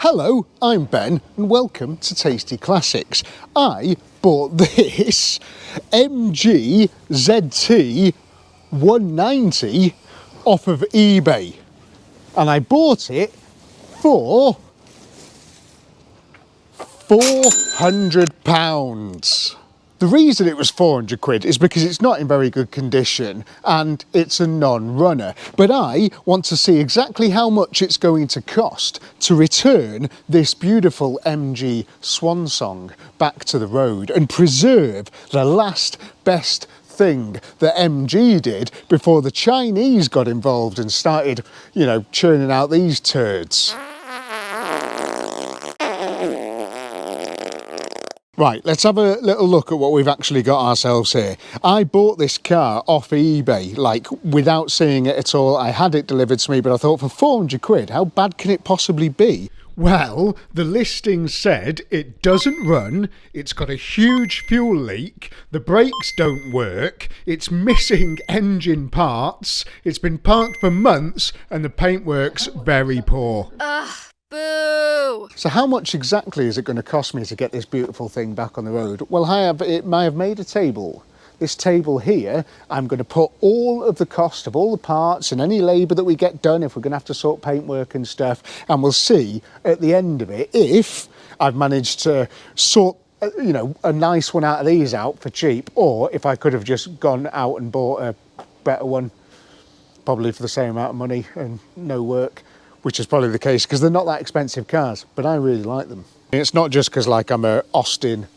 Hello, I'm Ben and welcome to Tasty Classics. I bought this MG ZT 190 off of eBay and I bought it for £400. The reason it was 400 quid is because it's not in very good condition and it's a non-runner. But I want to see exactly how much it's going to cost to return this beautiful MG Swan Song back to the road and preserve the last best thing that MG did before the Chinese got involved and started, you know, churning out these turds. Right, let's have a little look at what we've actually got ourselves here. I bought this car off eBay, like without seeing it at all. I had it delivered to me, but I thought for 400 quid, how bad can it possibly be? Well, the listing said it doesn't run, it's got a huge fuel leak, the brakes don't work, it's missing engine parts, it's been parked for months, and the paintwork's very poor. Ugh. Boo! So how much exactly is it going to cost me to get this beautiful thing back on the road? Well, I have made a table. This table here, I'm going to put all of the cost of all the parts and any labour that we get done if we're going to have to sort paintwork and stuff, and we'll see at the end of it if I've managed to sort you know, a nice one out of these out for cheap, or if I could have just gone out and bought a better one, probably for the same amount of money and no work. Which is probably the case because they're not that expensive cars, but I really like them. It's not just because like I'm a Austin,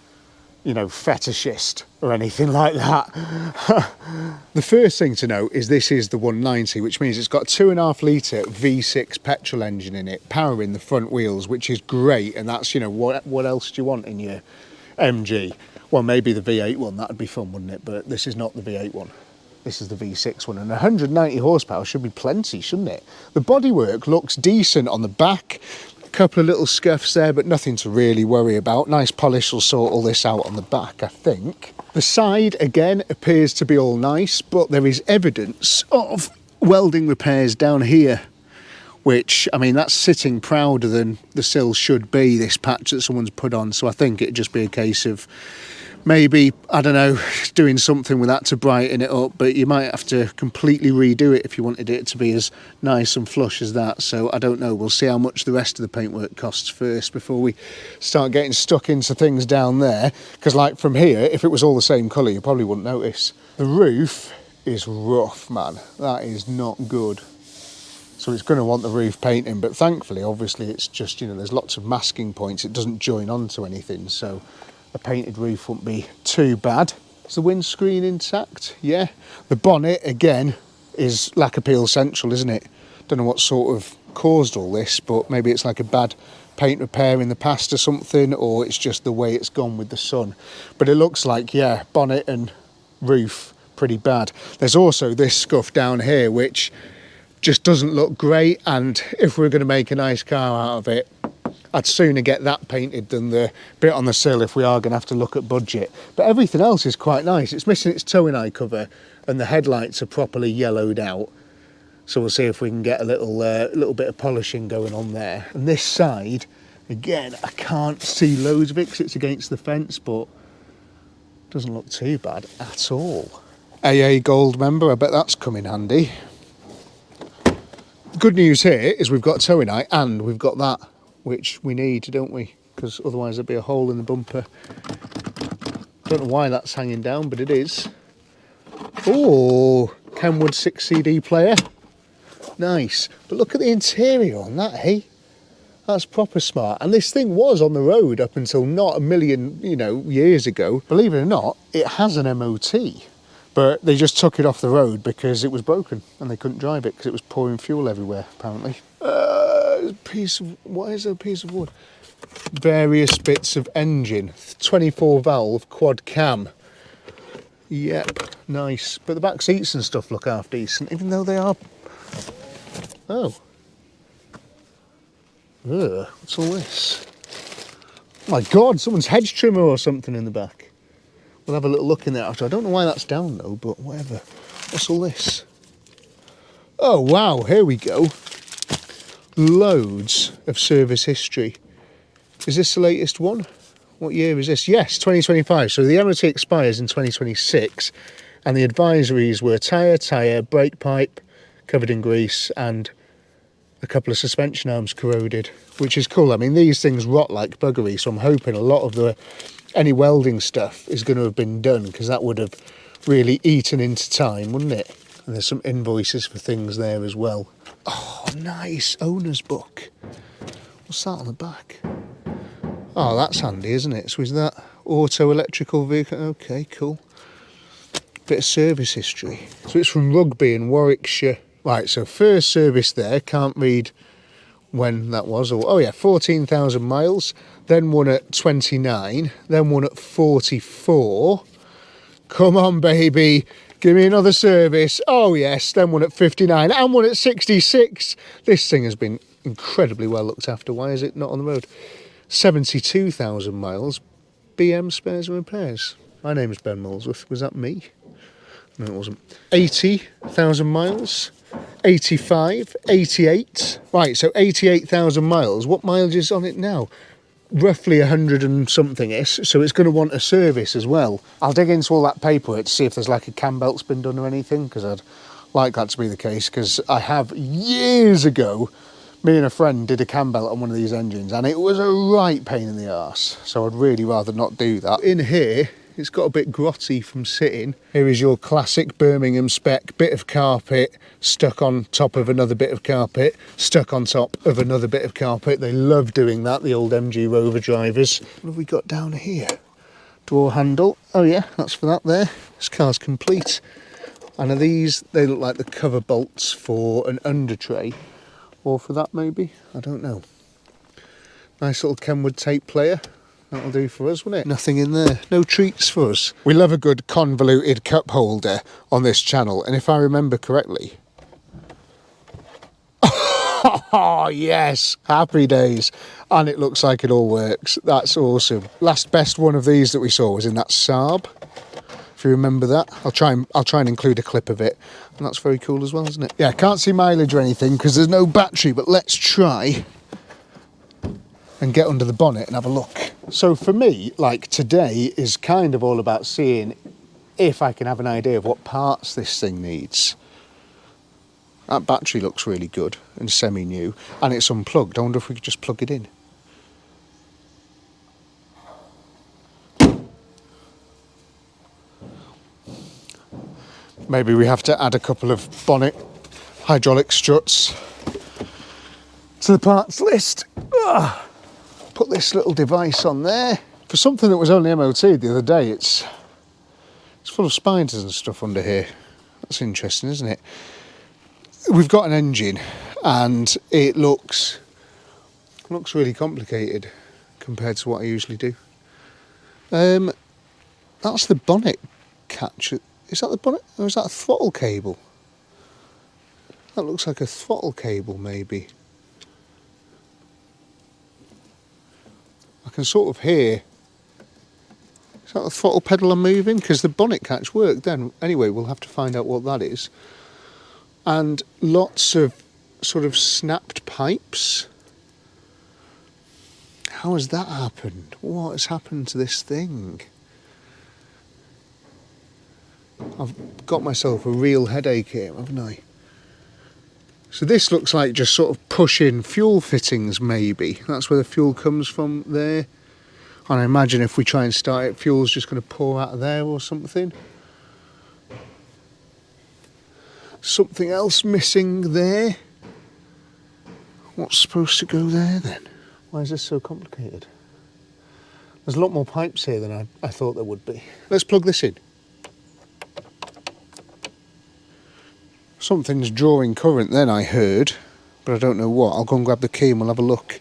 you know, fetishist or anything like that. The first thing to note is this is the 190, which means it's got a 2.5 litre V6 petrol engine in it, powering the front wheels, which is great. And that's, you know, what else do you want in your MG? Well, maybe the V8 one, that'd be fun, wouldn't it? But this is not the V8 one. This is the V6 one, and 190 horsepower should be plenty, shouldn't it? The bodywork looks decent on the back. A couple of little scuffs there, but nothing to really worry about. Nice polish will sort all this out on the back, I think. The side, again, appears to be all nice, but there is evidence of welding repairs down here, which, I mean, that's sitting prouder than the sill should be, this patch that someone's put on. So I think it'd just be a case of maybe, I don't know, doing something with that to brighten it up, but you might have to completely redo it if you wanted it to be as nice and flush as that. So I don't know, we'll see how much the rest of the paintwork costs first before we start getting stuck into things down there. Because like from here, if it was all the same colour, you probably wouldn't notice. The roof is rough, man. That is not good. So it's going to want the roof painting, but thankfully, obviously, it's just, you know, there's lots of masking points. It doesn't join onto anything, so a painted roof wouldn't be too bad. Is the windscreen intact? Yeah. The bonnet, again, is Lac-Appeal Central, isn't it? Don't know what sort of caused all this, but maybe it's like a bad paint repair in the past or something, or it's just the way it's gone with the sun. But it looks like, yeah, bonnet and roof, pretty bad. There's also this scuff down here, which just doesn't look great, and if we're going to make a nice car out of it, I'd sooner get that painted than the bit on the sill if we are going to have to look at budget. But everything else is quite nice. It's missing its towing eye cover and the headlights are properly yellowed out. So we'll see if we can get a little bit of polishing going on there. And this side, again, I can't see loads of it because it's against the fence, but it doesn't look too bad at all. AA Gold member, I bet that's come in handy. Good news here is we've got towing eye and we've got that, which we need, don't we? Because otherwise there'd be a hole in the bumper. Don't know why that's hanging down, but it is. Oh, Kenwood 6 CD player. Nice. But look at the interior on that, hey? That's proper smart. And this thing was on the road up until not a million, you know, years ago. Believe it or not, it has an MOT. But they just took it off the road because it was broken and they couldn't drive it because it was pouring fuel everywhere, apparently. What is a piece of wood? Various bits of engine. 24 valve quad cam. Yep, nice. But the back seats and stuff look half decent, even though they are... Oh. Ugh, what's all this? Oh my God, someone's hedge trimmer or something in the back. We'll have a little look in there after. I don't know why that's down though, but whatever. What's all this? Oh wow, here we go. loads of service history. Is this the latest one? What year is this? Yes, 2025. So the MOT expires in 2026, and the advisories were tyre, brake pipe covered in grease, and a couple of suspension arms corroded, which is cool. I mean, these things rot like buggery, so I'm hoping a lot of any welding stuff is going to have been done, because that would have really eaten into time, wouldn't it? And there's some invoices for things there as well. Oh, nice. Owner's book. What's that on the back? Oh, that's handy, isn't it? So is that auto electrical vehicle? Okay, cool. Bit of service history. So it's from Rugby in Warwickshire. Right, so first service there, can't read when that was. Oh yeah, 14,000 miles. Then one at 29. Then one at 44. Come on, baby. Give me another service. Oh yes, then one at 59 and one at 66. This thing has been incredibly well looked after. Why is it not on the road? 72,000 miles. BM Spares and Repairs. My name is Ben Molesworth. Was that me? No, it wasn't. 80,000 miles. 85, 88. Right, so 88,000 miles. What mileage is on it now? Roughly 100 and something-ish, so it's going to want a service as well. I'll dig into all that paperwork to see if there's like a cam belt's been done or anything, because I'd like that to be the case, because I have years ago, me and a friend did a cam belt on one of these engines, and it was a right pain in the arse, so I'd really rather not do that. In here, it's got a bit grotty from sitting. Here is your classic Birmingham spec, bit of carpet stuck on top of another bit of carpet, stuck on top of another bit of carpet. They love doing that, the old MG Rover drivers. What have we got down here? Door handle. Oh yeah, that's for that there. This car's complete. And are these, they look like the cover bolts for an under tray, or for that maybe? I don't know. Nice little Kenwood tape player. That'll do for us, won't it? Nothing in there. No treats for us. We love a good convoluted cup holder on this channel, and if I remember correctly... Oh, yes! Happy days. And it looks like it all works. That's awesome. Last best one of these that we saw was in that Saab. If you remember that. I'll try and include a clip of it. And that's very cool as well, isn't it? Yeah, can't see mileage or anything because there's no battery, but let's try and get under the bonnet and have a look. So for me, like, today is kind of all about seeing if I can have an idea of what parts this thing needs. That battery looks really good and semi-new, and it's unplugged. I wonder if we could just plug it in. Maybe we have to add a couple of bonnet hydraulic struts to the parts list. Ugh. Put this little device on there. For something that was only MOT'd the other day, it's full of spiders and stuff under here. That's interesting, isn't it? We've got an engine and it looks really complicated compared to what I usually do. That's the bonnet catch. Is that the bonnet or is that a throttle cable? That looks like a throttle cable maybe. I can sort of hear, is that the throttle pedal I'm moving? Because the bonnet catch worked then. Anyway, we'll have to find out what that is. And lots of sort of snapped pipes. How has that happened? What has happened to this thing? I've got myself a real headache here, haven't I? So this looks like just sort of push-in fuel fittings, maybe. That's where the fuel comes from there. And I imagine if we try and start it, fuel's just going to pour out of there or something. Something else missing there. What's supposed to go there then? Why is this so complicated? There's a lot more pipes here than I thought there would be. Let's plug this in. Something's drawing current then, I heard, but I don't know what. I'll go and grab the key and we'll have a look.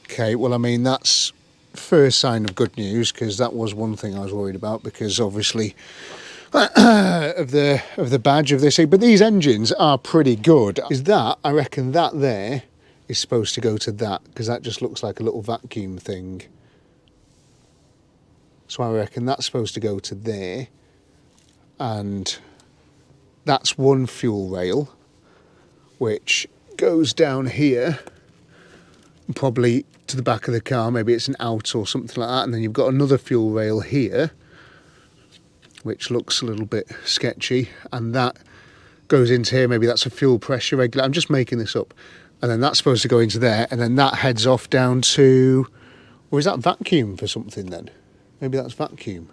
Okay, well, I mean, that's first sign of good news, because that was one thing I was worried about, because obviously of the badge of this thing. But these engines are pretty good. Is that, I reckon that there is supposed to go to that, because that just looks like a little vacuum thing. So I reckon that's supposed to go to there, and that's one fuel rail, which goes down here, probably to the back of the car. Maybe it's an out or something like that. And then you've got another fuel rail here, which looks a little bit sketchy. And that goes into here. Maybe that's a fuel pressure regulator. I'm just making this up. And then that's supposed to go into there. And then that heads off down to, or is that vacuum for something then? Maybe that's vacuum.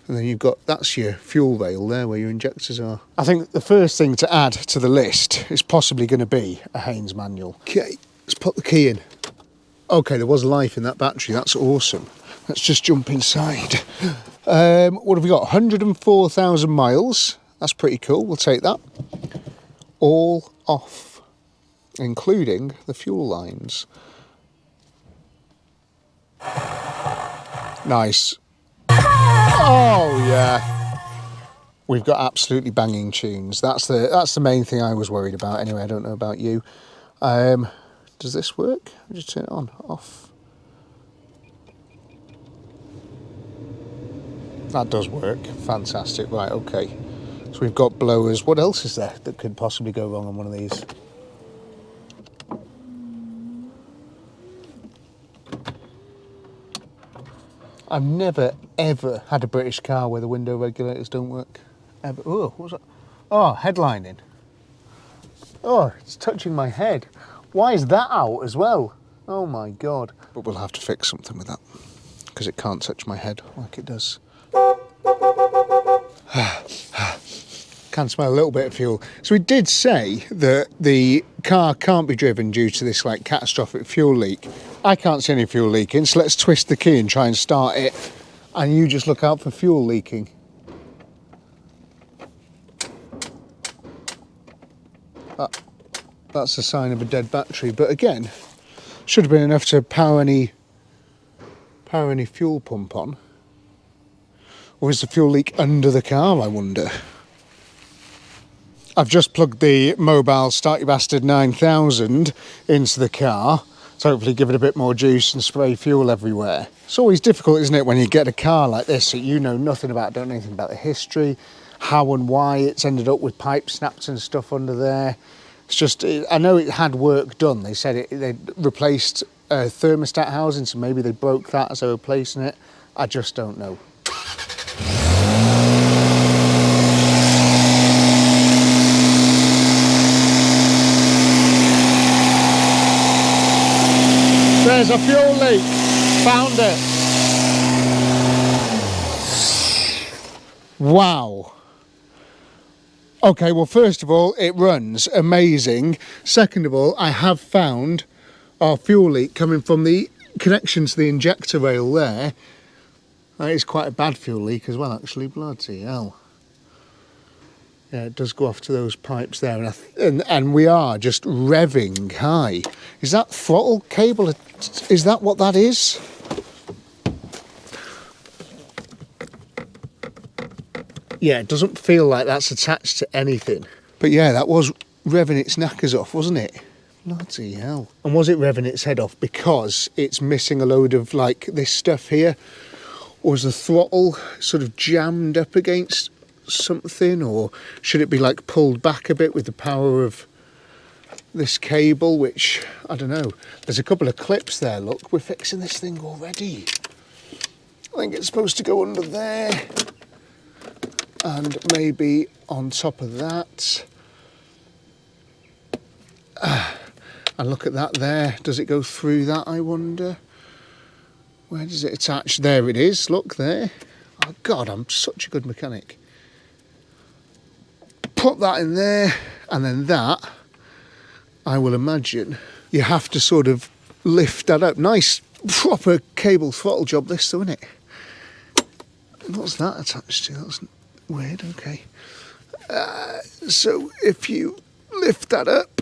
And then you've got, that's your fuel rail there where your injectors are. I think the first thing to add to the list is possibly going to be a Haynes manual. Okay, let's put the key in. Okay, there was life in that battery. That's awesome. Let's just jump inside. What have we got? 104,000 miles. That's pretty cool. We'll take that. All off, including the fuel lines. Nice. Oh yeah, we've got absolutely banging tunes. That's the main thing I was worried about. Anyway, I don't know about you. Does this work? I'll just turn it on, off. That does work. Fantastic. Right, okay. So we've got blowers. What else is there that could possibly go wrong on one of these? I've never, ever had a British car where the window regulators don't work. Ever. Oh, what was that? Oh, headlining. Oh, it's touching my head. Why is that out as well? Oh my God. But we'll have to fix something with that because it can't touch my head like it does. Can smell a little bit of fuel. So we did say that the car can't be driven due to this like catastrophic fuel leak. I can't see any fuel leaking, so let's twist the key and try and start it. And you just look out for fuel leaking. That's a sign of a dead battery. But again, should have been enough to power any fuel pump on. Or is the fuel leak under the car, I wonder? I've just plugged the mobile Start Your Bastard 9000 into the car to hopefully give it a bit more juice and spray fuel everywhere. It's always difficult, isn't it, when you get a car like this that you know nothing about, don't know anything about the history, how and why it's ended up with pipe snaps and stuff under there. It's just, I know it had work done. They said they replaced thermostat housing, so maybe they broke that as they were replacing it. I just don't know. There's a fuel leak. Found it. Wow. Okay, well, first of all, it runs amazing. Second of all, I have found our fuel leak coming from the connection to the injector rail there. That is quite a bad fuel leak as well, actually. Bloody hell. Yeah, it does go off to those pipes there, and we are just revving high. Is that throttle cable? Is that what that is? Yeah, it doesn't feel like that's attached to anything. But yeah, that was revving its knackers off, wasn't it? Bloody hell. And was it revving its head off because it's missing a load of like this stuff here? Or is the throttle sort of jammed up against something, or should it be like pulled back a bit with the power of this cable, which I don't know. There's a couple of clips there. Look, we're fixing this thing already. I think it's supposed to go under there and maybe on top of that. And look at that there. Does it go through that, I wonder? Where does it attach? There it is. Look there. Oh God, I'm such a good mechanic. Put that in there, and then that, I will imagine, you have to sort of lift that up. Nice, proper cable throttle job this though, isn't it? What's that attached to? That's weird, okay. So if you lift that up,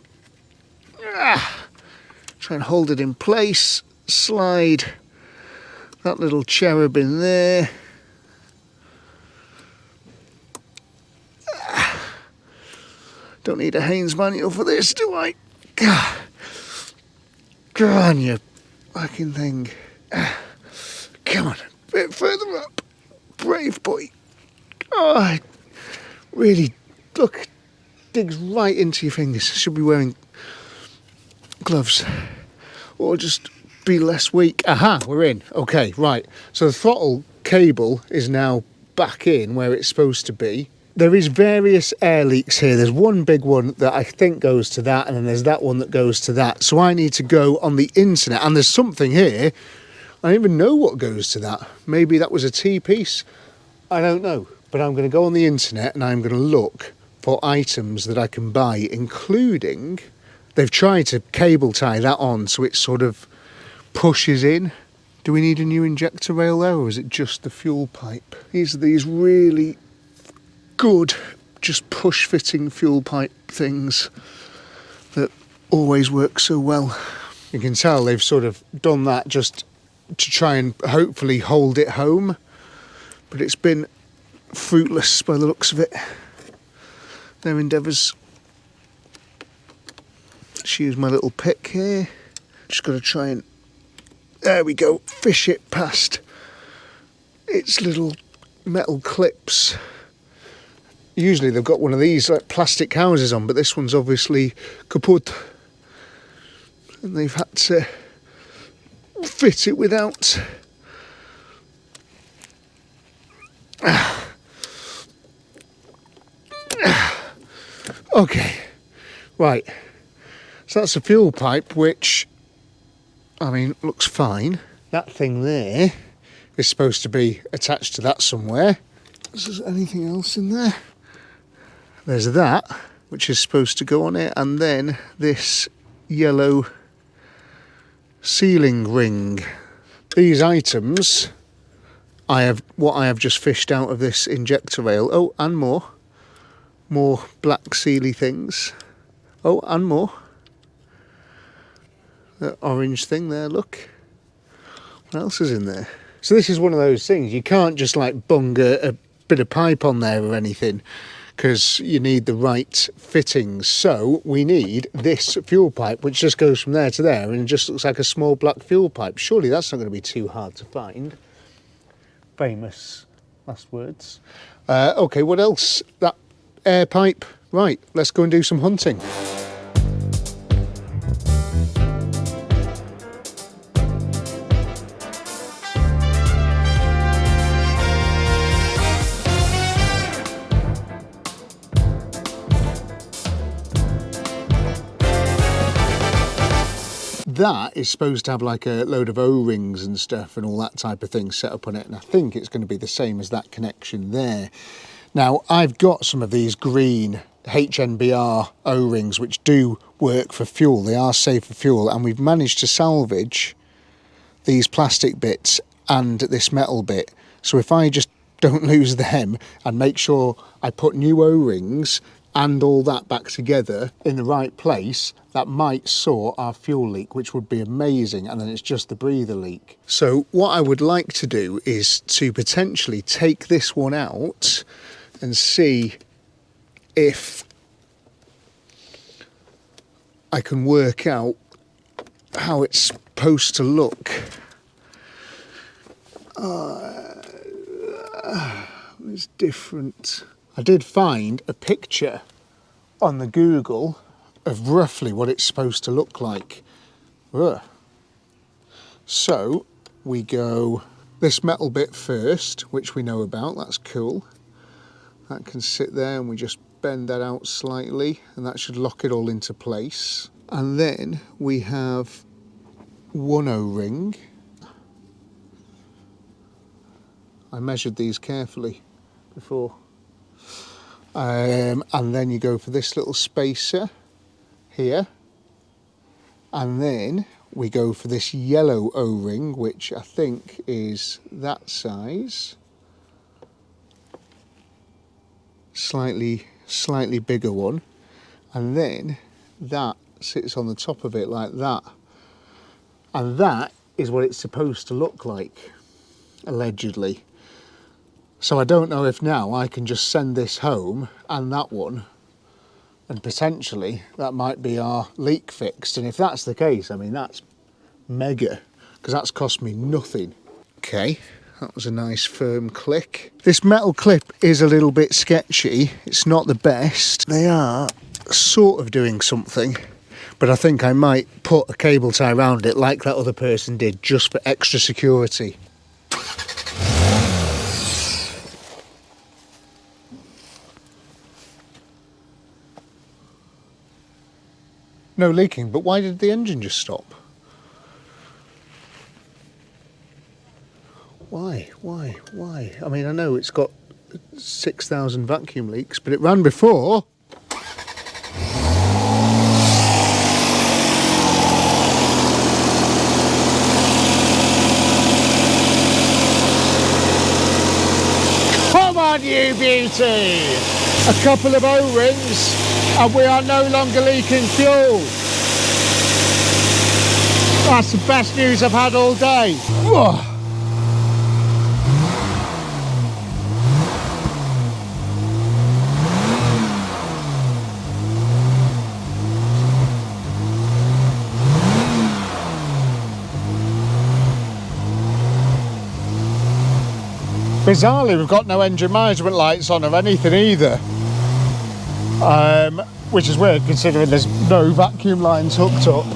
try and hold it in place, slide that little cherub in there. Don't need a Haynes manual for this, do I? Go on, you fucking thing. Come on, a bit further up. Brave boy. Oh, I really look, digs right into your fingers. Should be wearing gloves or just be less weak. Aha, we're in. Okay, right. So the throttle cable is now back in where it's supposed to be. There is various air leaks here. There's one big one that I think goes to that, and then there's that one that goes to that. So I need to go on the internet, and there's something here. I don't even know what goes to that. Maybe that was a T-piece. I don't know. But I'm going to go on the internet and I'm going to look for items that I can buy, including... They've tried to cable tie that on so it sort of pushes in. Do we need a new injector rail there, or is it just the fuel pipe? These are these really good, just push-fitting fuel pipe things that always work so well. You can tell they've sort of done that just to try and hopefully hold it home, but it's been fruitless by the looks of it, their endeavours. Just use my little pick here. Just got to try and, there we go, fish it past its little metal clips. Usually they've got one of these like plastic houses on, but this one's obviously kaput, and they've had to fit it without. Okay, right. So that's a fuel pipe, which, I mean, looks fine. That thing there is supposed to be attached to that somewhere. Is there anything else in there? There's that, which is supposed to go on it, and then this yellow sealing ring. These items, I have just fished out of this injector rail. Oh, and more black sealy things. Oh, and more. That orange thing there, look. What else is in there? So this is one of those things, you can't just like bung a bit of pipe on there or anything, because you need the right fittings. So we need this fuel pipe, which just goes from there to there, and it just looks like a small black fuel pipe. Surely that's not going to be too hard to find. Famous last words. Okay, what else? That air pipe. Right, let's go and do some hunting. That is supposed to have like a load of O-rings and stuff and all that type of thing set up on it, and I think it's going to be the same as that connection there. Now, I've got some of these green HNBR O-rings which do work for fuel. They are safe for fuel, and we've managed to salvage these plastic bits and this metal bit. So if I just don't lose them and make sure I put new O-rings and all that back together in the right place, that might sort our fuel leak, which would be amazing, and then it's just the breather leak. So what I would like to do is to potentially take this one out and see if I can work out how it's supposed to look. It's different. I did find a picture on the Google of roughly what it's supposed to look like. Ugh. So we go this metal bit first, which we know about, that's cool. That can sit there, and we just bend that out slightly, and that should lock it all into place. And then we have one O-ring. I measured these carefully before. And then you go for this little spacer here, and then we go for this yellow O-ring, which I think is that size, slightly bigger one, and then that sits on the top of it like that, and that is what it's supposed to look like, allegedly. So I don't know if now I can just send this home and that one, and potentially that might be our leak fixed. And if that's the case, I mean, that's mega, because that's cost me nothing. Okay, That was a nice firm click. This metal clip is a little bit sketchy. It's not the best. They are sort of doing something, but I think I might put a cable tie around it like that other person did, just for extra security. No leaking, but why did the engine just stop? Why? I mean, I know it's got 6,000 vacuum leaks, but it ran before. Come on, you beauty! A couple of O-rings and we are no longer leaking fuel. That's the best news I've had all day. Whoa. Bizarrely, we've got no engine management lights on or anything either. Which is weird considering there's no vacuum lines hooked up.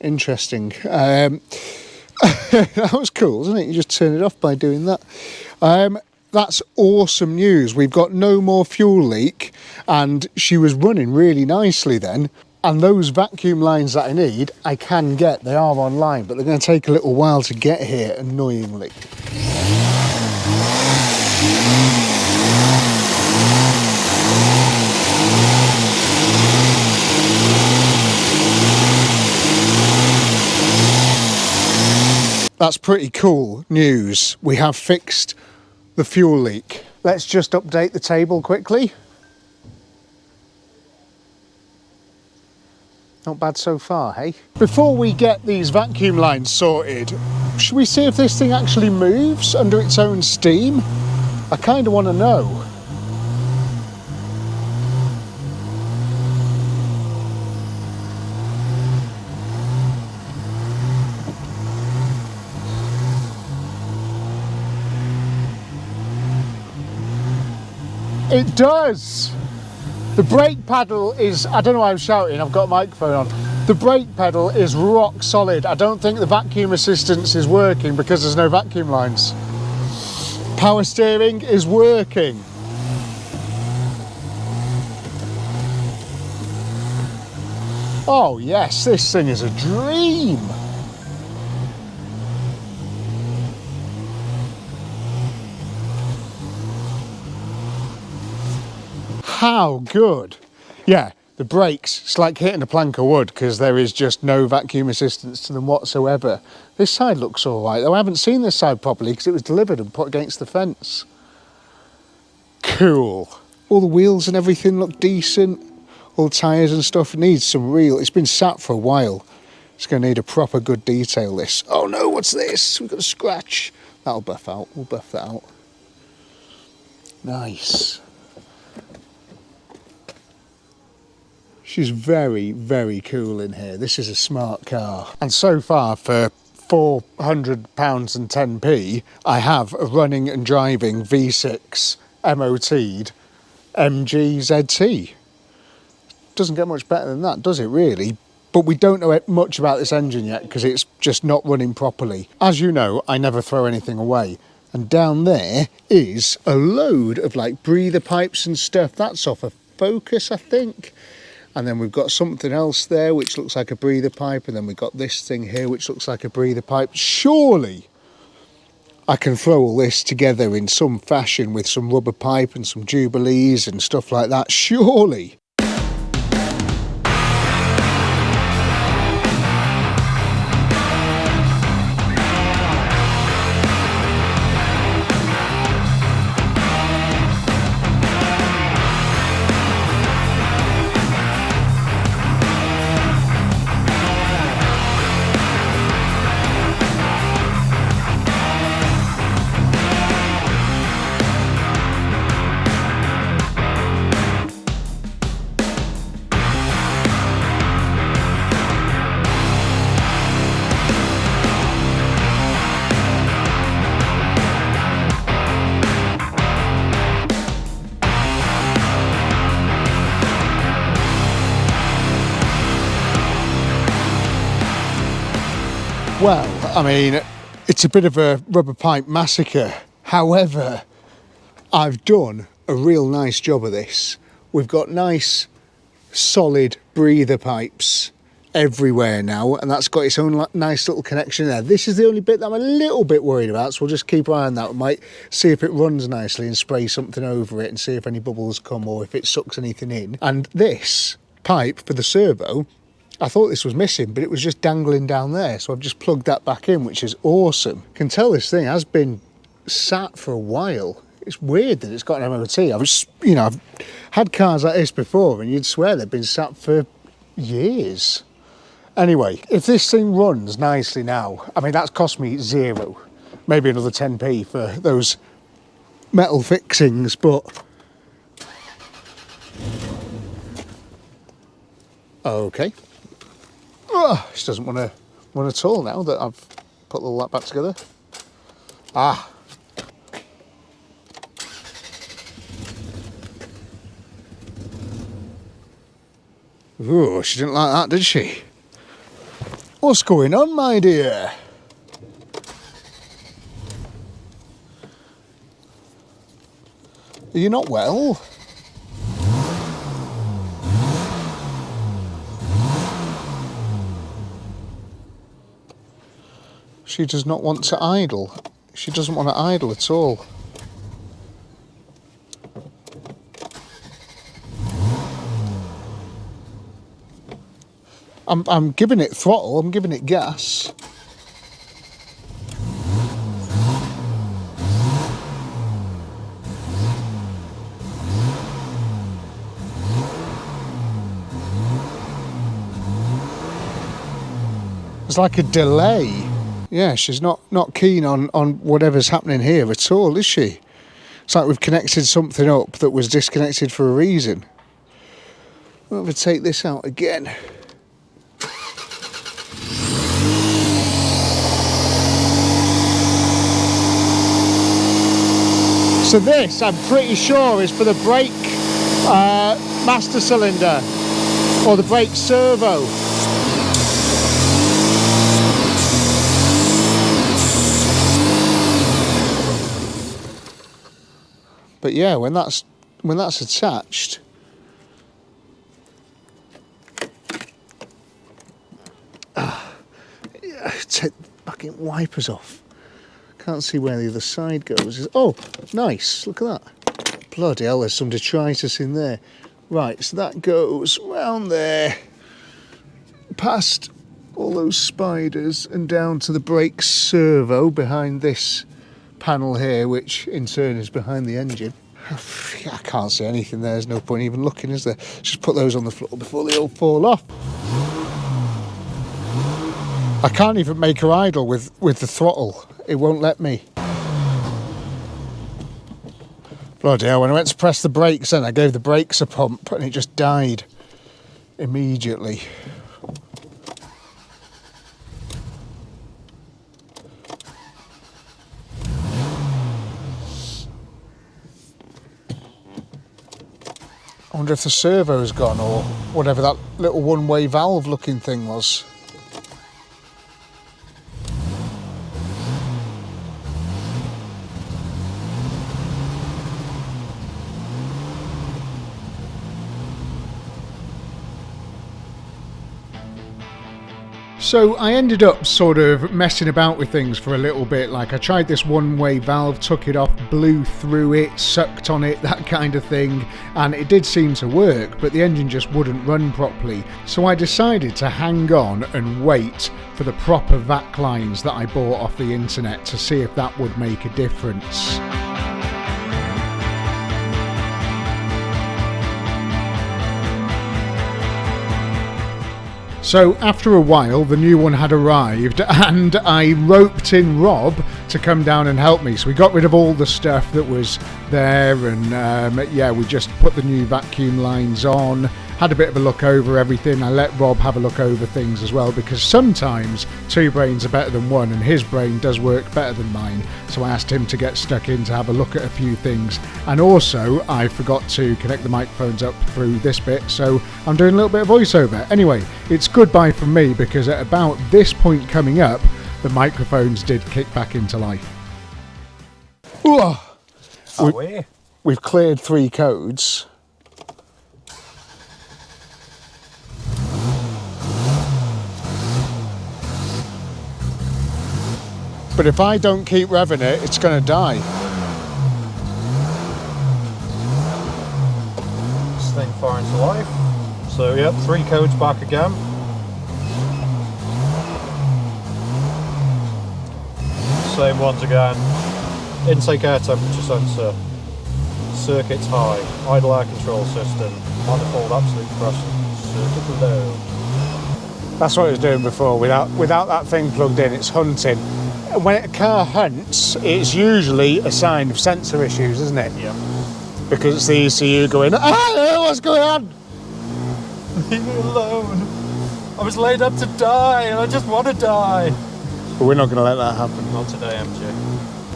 Interesting. That was cool, wasn't it? You just turn it off by doing that. That's awesome news. We've got no more fuel leak, and she was running really nicely then. And those vacuum lines that I need, I can get. They are online, but they're going to take a little while to get here, annoyingly. That's pretty cool news. We have fixed the fuel leak. Let's just update the table quickly. Not bad so far, hey? Before we get these vacuum lines sorted, should we see if this thing actually moves under its own steam? I kind of want to know. It does! The brake pedal is, I don't know why I'm shouting, I've got a microphone on. The brake pedal is rock solid. I don't think the vacuum assistance is working because there's no vacuum lines. Power steering is working. Oh yes, this thing is a dream. How good. Yeah, the brakes, it's like hitting a plank of wood because there is just no vacuum assistance to them whatsoever. This side looks all right, though I haven't seen this side properly because it was delivered and put against the fence. Cool. All the wheels and everything look decent. All the tyres and stuff needs some real, it's been sat for a while. It's going to need a proper good detail, this. Oh no, what's this? We've got a scratch. That'll buff out, we'll buff that out. Nice. She's very, very cool in here. This is a smart car. And so far, for £400 and 10p, I have a running and driving V6 MOT'd MG ZT. Doesn't get much better than that, does it really? But we don't know much about this engine yet because it's just not running properly. As you know, I never throw anything away. And down there is a load of like breather pipes and stuff. That's off a Focus, I think. And then we've got something else there which looks like a breather pipe, and then we've got this thing here which looks like a breather pipe. Surely I can throw all this together in some fashion with some rubber pipe and some Jubilees and stuff like that, surely. Well, I mean, it's a bit of a rubber pipe massacre. However, I've done a real nice job of this. We've got nice, solid breather pipes everywhere now, and that's got its own nice little connection there. This is the only bit that I'm a little bit worried about, so we'll just keep an eye on that. We might see if it runs nicely and spray something over it and see if any bubbles come or if it sucks anything in. And this pipe for the servo, I thought this was missing, but it was just dangling down there, so I've just plugged that back in, which is awesome. Can tell this thing has been sat for a while. It's weird that it's got an MOT. I've had cars like this before, and you'd swear they've been sat for years. Anyway, if this thing runs nicely now, I mean, that's cost me zero, maybe another 10p for those metal fixings, but okay. Oh, this doesn't want to run at all now that I've put all that back together. Ah. Ooh, she didn't like that, did she? What's going on, my dear? Are you not well? She does not want to idle. She doesn't want to idle at all. I'm giving it throttle, I'm giving it gas. It's like a delay. Yeah, she's not keen on whatever's happening here at all, is she? It's like we've connected something up that was disconnected for a reason. I'll have to take this out again. So this, I'm pretty sure, is for the brake master cylinder or the brake servo. But yeah, when that's attached, take the fucking wipers off. Can't see where the other side goes. Oh, nice, look at that. Bloody hell, there's some detritus in there. Right, so that goes round there, past all those spiders and down to the brake servo behind this panel here, which in turn is behind the engine. I can't see anything there, there's no point even looking, is there? Just put those on the floor before they all fall off. I can't even make her idle with the throttle. It won't let me. Bloody hell, when I went to press the brakes then, I gave the brakes a pump and it just died immediately. I wonder if the servo's gone or whatever that little one-way valve looking thing was. So I ended up sort of messing about with things for a little bit. Like I tried this one-way valve, took it off, blew through it, sucked on it, that kind of thing, and it did seem to work, but the engine just wouldn't run properly. So I decided to hang on and wait for the proper vac lines that I bought off the internet to see if that would make a difference. So after a while, the new one had arrived and I roped in Rob to come down and help me. So we got rid of all the stuff that was there and yeah, we just put the new vacuum lines on, had a bit of a look over everything. I let Rob have a look over things as well because sometimes two brains are better than one and his brain does work better than mine. So I asked him to get stuck in to have a look at a few things. And also I forgot to connect the microphones up through this bit, so I'm doing a little bit of voiceover. Anyway, it's goodbye from me because at about this point coming up, the microphones did kick back into life. Ooh. We've cleared 3 codes. But if I don't keep revving it, it's going to die. This thing firing to life. So yep, 3 codes back again. Same ones again. Intake air temperature sensor. Circuits high. Idle air control system. Manifold absolute pressure. Circuit low. That's what it was doing before. Without that thing plugged in, it's hunting. When a car hunts, it's usually a sign of sensor issues, isn't it? Yeah. Because it's the ECU going, what's going on? Leave me alone. I was laid up to die and I just want to die. But we're not going to let that happen. Not today, MJ.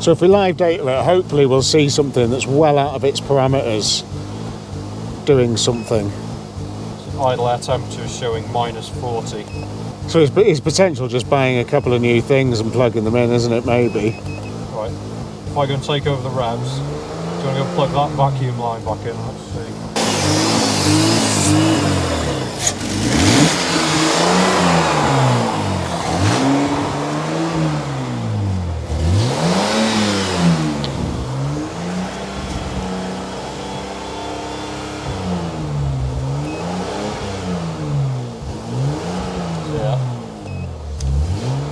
So if we live data it, hopefully we'll see something that's well out of its parameters doing something. So idle air temperature is showing -40. So it's potential just buying a couple of new things and plugging them in, isn't it, maybe? Right. If I go and take over the revs, do you want to go plug that vacuum line back in? Let's see.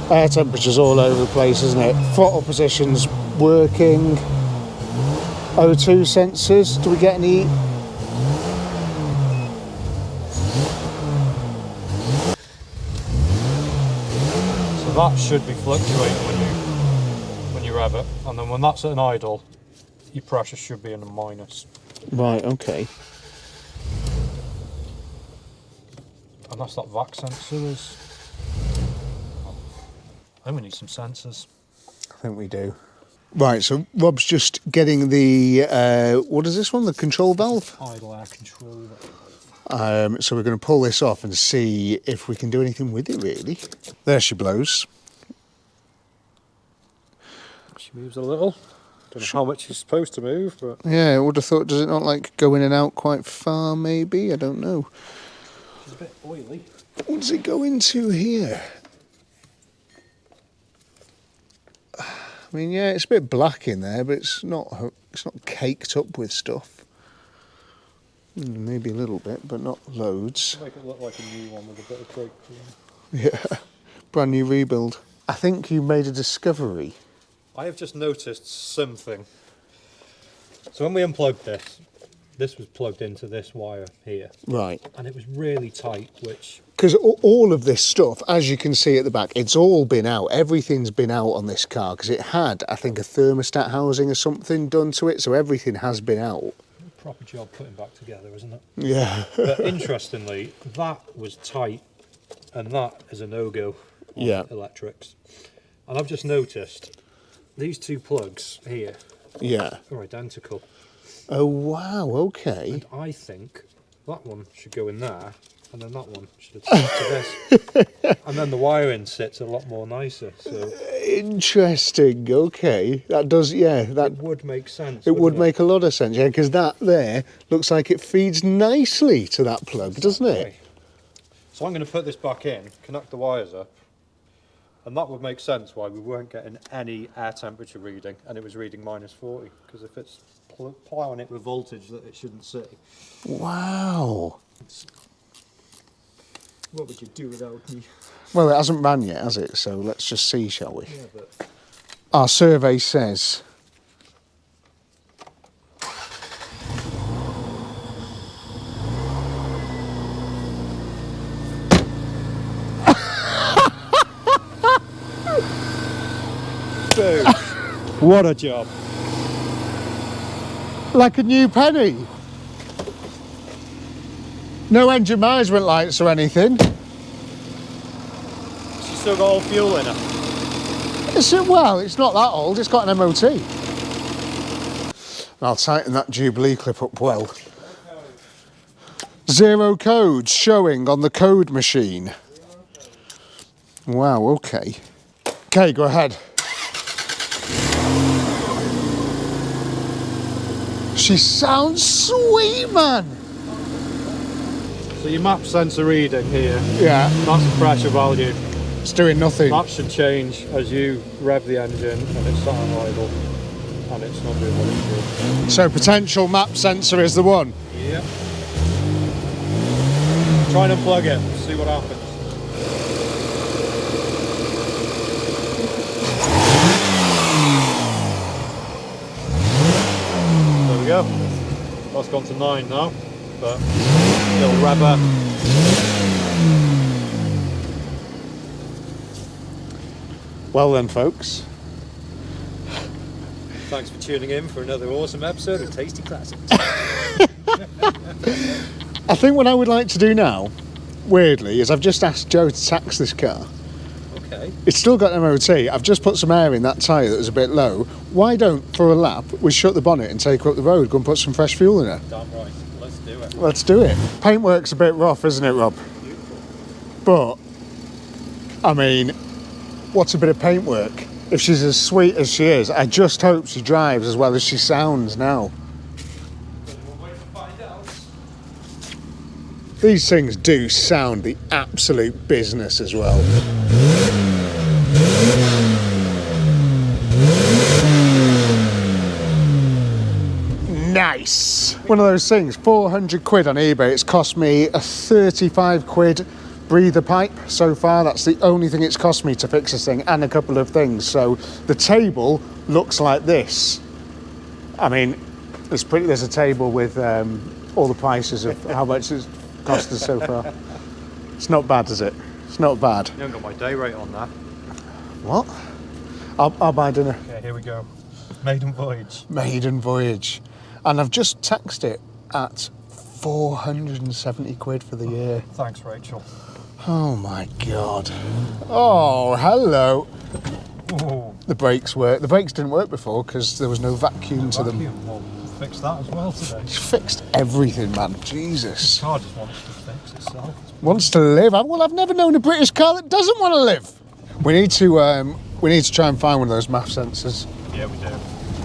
Air temperature's all over the place, isn't it? Throttle position's working. O2 sensors, do we get any? So that should be fluctuating when you rev it, and then when that's at an idle, your pressure should be in a minus. Right, okay. And that's that vac sensor is. I think we need some sensors. I think we do. Right, so Rob's just getting the, what is this one? The control valve? Idle air control. So we're going to pull this off and see if we can do anything with it, really. There she blows. She moves a little. Don't know how much she's supposed to move, but... Yeah, I would have thought, does it not like go in and out quite far, maybe? I don't know. She's a bit oily. What does it go into here? I mean, yeah, it's a bit black in there, but it's not caked up with stuff. Maybe a little bit, but not loads. Make it look like a new one with a bit of brake clean. Yeah, brand new rebuild. I think you made a discovery. I have just noticed something. So when we unplugged this was plugged into this wire here. Right. And it was really tight, which... Because all of this stuff, as you can see at the back, it's all been out. Everything's been out on this car because it had, I think, a thermostat housing or something done to it, so everything has been out. Proper job putting back together, isn't it? Yeah. But interestingly, that was tight, and that is a no-go on electrics. And I've just noticed these 2 plugs here are identical. Oh, wow, okay. And I think that one should go in there, and then that one should attach to this. And then the wiring sits a lot more nicer. So interesting, okay. That does, that would make sense. It would make a lot of sense, yeah, because that there looks like it feeds nicely to that plug, doesn't it? So I'm going to put this back in, connect the wires up, and that would make sense why we weren't getting any air temperature reading, and it was reading -40, because if it's ploughing it with voltage that it shouldn't see. Wow. What would you do without me? Well, it hasn't ran yet, has it? So let's just see, shall we? Yeah, but... Our survey says... Boom. What a job. Like a new penny. No engine management lights or anything. She's still got all fuel in her. Well, it's not that old, it's got an MOT. I'll tighten that Jubilee clip up well. 0 codes showing on the code machine. Wow, okay. Okay, go ahead. She sounds sweet, man. So your map sensor reading here, Yeah, that's the pressure value. it's doing nothing. That should change as you rev the engine and it's sat on idle and it's not doing what it should. So potential map sensor is the one. Yep. Try and unplug it, see what happens. There we go. That's gone to 9 now, but little rubber. Well then, folks. Thanks for tuning in for another awesome episode of Tasty Classics. I think what I would like to do now, weirdly, is I've just asked Joe to tax this car. Okay. It's still got MOT. I've just put some air in that tyre that was a bit low. Why don't, for a lap, we shut the bonnet and take her up the road, go and put some fresh fuel in her? Damn right. Let's do it. Let's do it. Paintwork's a bit rough, isn't it, Rob? Beautiful. But, I mean, what's a bit of paintwork? If she's as sweet as she is, I just hope she drives as well as she sounds now. We'll wait to find out. These things do sound the absolute business as well. Nice. One of those things, 400 quid on eBay. It's cost me a 35 quid breather pipe so far. That's the only thing it's cost me to fix this thing, and a couple of things. So the table looks like this. I mean, there's a table with all the prices of how much it's cost us so far. It's not bad, is it? It's not bad. You haven't got my day rate on that. What? I'll buy dinner. Okay, here we go. Maiden voyage. Maiden voyage. And I've just taxed it at 470 quid for the year. Thanks, Rachel. Oh my God. Oh, hello. Ooh. The brakes work. The brakes didn't work before because there was no vacuum to them. Vacuum. We'll fix that as well today. It's fixed everything, man. Jesus. The car just wants to fix itself. Wants to live. Well, I've never known a British car that doesn't want to live. We need to try and find one of those MAF sensors. Yeah, we do.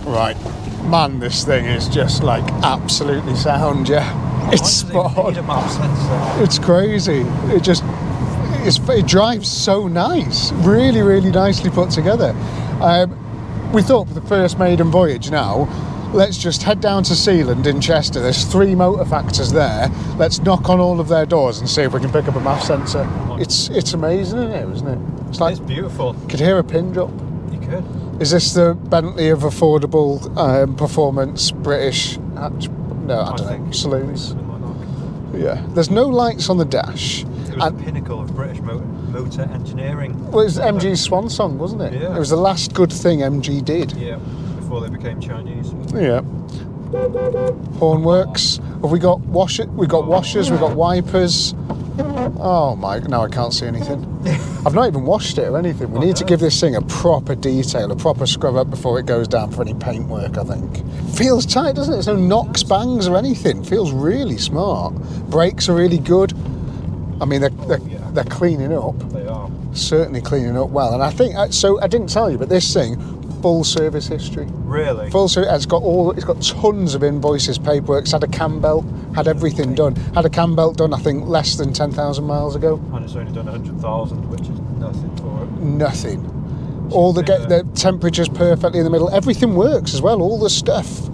Right. Man, this thing is just like absolutely sound, yeah. It's spot on. Need a map sensor. It's crazy. It drives so nice. Really, really nicely put together. We thought for the first maiden voyage now, let's just head down to Sealand in Chester. There's 3 motor factors there. Let's knock on all of their doors and see if we can pick up a MAF sensor. It's amazing, isn't it? It's like, It's beautiful. you could hear a pin drop. You could. Is this the Bentley of affordable performance British? No, I don't know. think Saloons. something like that. Yeah. There's no lights on the dash. It was the pinnacle of British motor engineering. Well, it was MG's swan song, wasn't it? Yeah. It was the last good thing MG did. Yeah, before they became Chinese. Yeah. Horn works. Have we got washers? We got washers. We got wipers. Oh my! Now I can't see anything. I've not even washed it or anything. We need to give this thing a proper detail, a proper scrub up before it goes down for any paint work. I think. Feels tight, doesn't it? There's no knocks, bangs, or anything. Feels really smart. Brakes are really good. I mean, they're cleaning up. They are. Certainly cleaning up well. And I think so. I didn't tell you, but this thing, full service history. Really? Full service. It's got tons of invoices, paperwork. It's had a cam belt, had everything done. Had a cam belt done, I think, less than 10,000 miles ago. And it's only done 100,000, which is nothing for it. Nothing. All the temperature's perfectly in the middle. Everything works as well. All the stuff.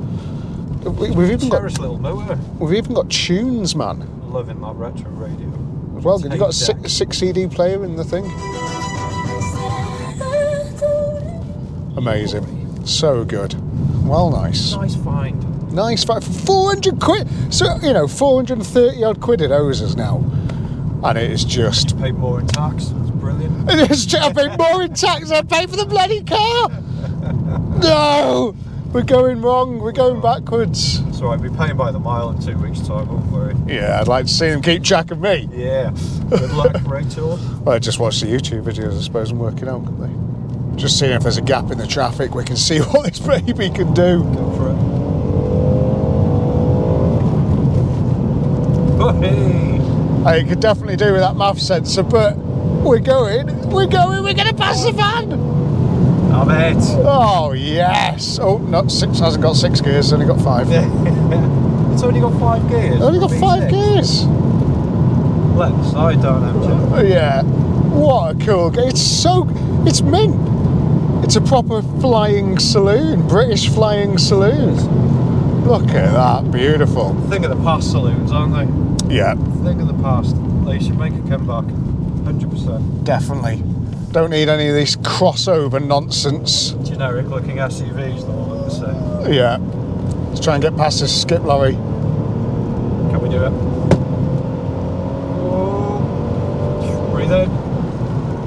We've even got little motor. We've even got tunes, man. Loving that retro radio. As well, you've got a six CD player in the thing. Amazing. So good. Well, nice. Nice find. Nice find for 400 quid. So, 430 odd quid it owes us now. And it is just. Paid more in tax. It's brilliant. I paid more in tax than I paid for the bloody car. No! We're going wrong. We're going backwards. So I'll be paying by the mile in 2 weeks' time, don't worry. Yeah, I'd like to see them keep track of me. Yeah. Good luck, Rachel. Well, I just watch the YouTube videos, I suppose, and work it out, couldn't they? Just seeing if there's a gap in the traffic, we can see what this baby can do. Go for it. Oh, hey. It could definitely do with that MAF sensor, but We're gonna pass the van! Damn it! Oh, yes! Oh, not six, hasn't got 6 gears, it's only got 5. It's only got 5 gears. Only got 5 gears! Let the side down, MJ. Yeah. What a cool game. It's mint. It's a proper flying saloon, British flying saloon. Look at that, beautiful. Thing of the past saloons, aren't they? Yeah. Thing of the past. They should make a comeback. 100%. Definitely. Don't need any of this crossover nonsense. Generic looking SUVs that all look the same. Yeah. Let's try and get past this skip lorry. Can we do it? Oh. Breathe in.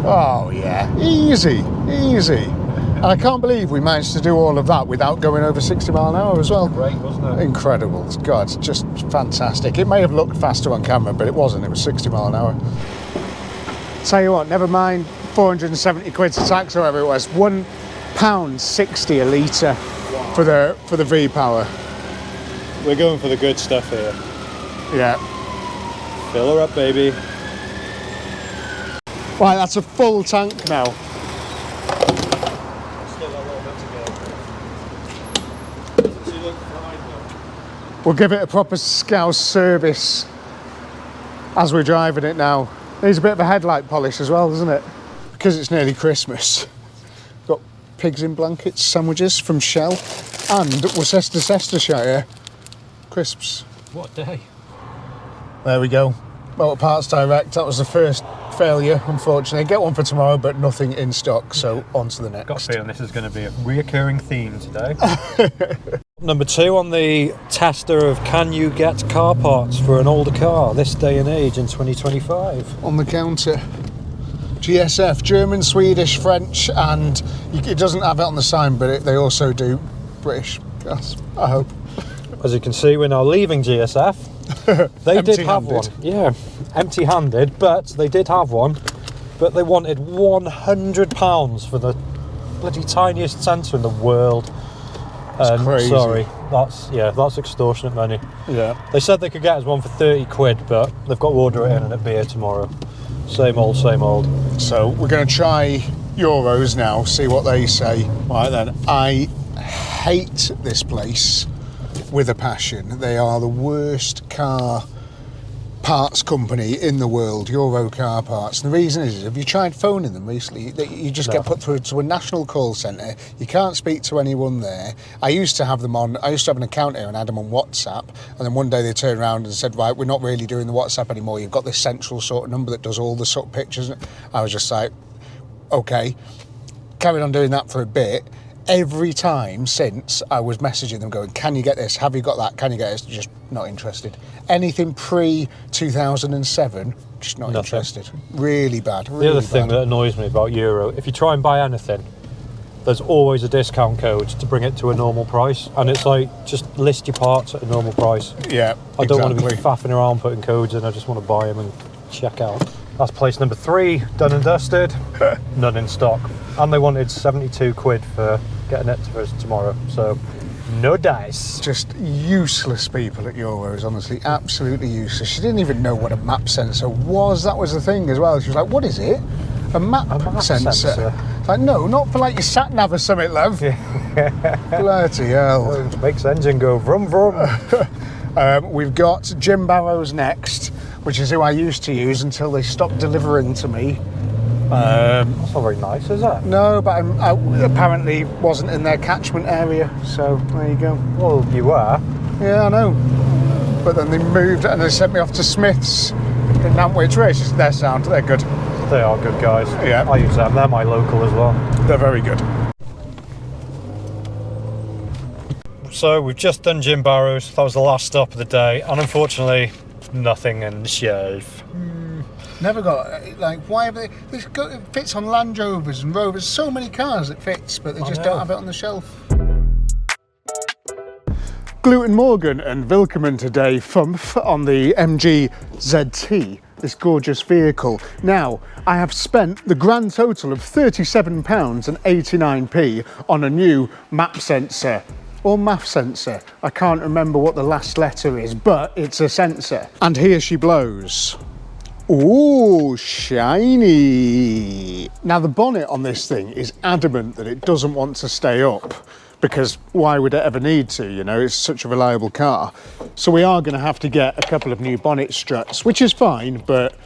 Oh yeah, easy, easy. And I can't believe we managed to do all of that without going over 60 mile an hour as well. Great, wasn't it? Incredible. God, it's just fantastic. It may have looked faster on camera, but it wasn't. It was 60 mile an hour. Tell you what, never mind 470 quid to tax or whatever it was. £1.60 a litre for the V-Power. We're going for the good stuff here. Yeah. Fill her up, baby. Right, that's a full tank now. Still got a little bit to go. Does she look fine though? We'll give it a proper scouse service as we're driving it now. Needs a bit of a headlight polish as well, doesn't it? Because it's nearly Christmas. Got pigs in blankets, sandwiches from Shell, and Worcestershire crisps. What day? There we go. Motor Parts Direct, that was the first failure, unfortunately. Get one for tomorrow, but nothing in stock, so on to the next. Got a feeling this is going to be a reoccurring theme today. Number 2 on the tester of can you get car parts for an older car this day and age in 2025. On the counter. GSF, German, Swedish, French, and it doesn't have it on the sign, but they also do British gas, I hope. As you can see, we're now leaving GSF. They did have one. Yeah, empty-handed, but they did have one. But they wanted £100 for the bloody tiniest sensor in the world. That's crazy. Sorry, that's extortionate money. Yeah. They said they could get us one for 30 quid, but they've got to order it in and it'll be here tomorrow. Same old, same old. So we're going to try Euros now, see what they say. Right then, I hate this place with a passion. They are the worst car parts company in the world, Euro Car Parts. And the reason is, have you tried phoning them recently? You just get put through to a national call centre. You can't speak to anyone there. I used to have an account here and had them on WhatsApp. And then one day they turned around and said, right, we're not really doing the WhatsApp anymore. You've got this central sort of number that does all the sort of pictures. I was just like, okay. Carried on doing that for a bit. Every time since, I was messaging them going, can you get this? Have you got that? Can you get this? Just not interested. Anything pre-2007, just not interested. Really bad. Really the other thing that annoys me about Euro, if you try and buy anything, there's always a discount code to bring it to a normal price. And it's like, just list your parts at a normal price. Yeah, I don't want to be faffing around putting codes in. I just want to buy them and check out. That's place number 3, done and dusted. None in stock. And they wanted 72 quid for getting it to us tomorrow. So, no dice. Just useless people at Euros, honestly. Absolutely useless. She didn't even know what a map sensor was. That was the thing as well. She was like, what is it? A map sensor? It's like, no, not for like your sat nav or something, love. Bloody hell. It makes the engine go vroom vroom. We've got Jim Barrows next, which is who I used to use until they stopped delivering to me. That's not very nice, is it? No, but I apparently wasn't in their catchment area, so there you go. Well, you were. Yeah, I know. But then they moved and they sent me off to Smith's in Nantwich Race. They're sound, they're good. They are good guys. Yeah. I use them, they're my local as well. They're very good. So we've just done Jim Barrows. That was the last stop of the day, and unfortunately, nothing in the shelf. Never got, like, why have they, it fits on Land Rovers and Rovers, so many cars it fits, but they just don't have it on the shelf. Gluten Morgan and Wilkeman today, Fumph, on the MG ZT, this gorgeous vehicle. Now, I have spent the grand total of £37.89 on a new map sensor. Or MAF sensor. I can't remember what the last letter is, but it's a sensor. And here she blows. Ooh, shiny. Now the bonnet on this thing is adamant that it doesn't want to stay up, because why would it ever need to, you know, it's such a reliable car. So we are going to have to get a couple of new bonnet struts, which is fine, but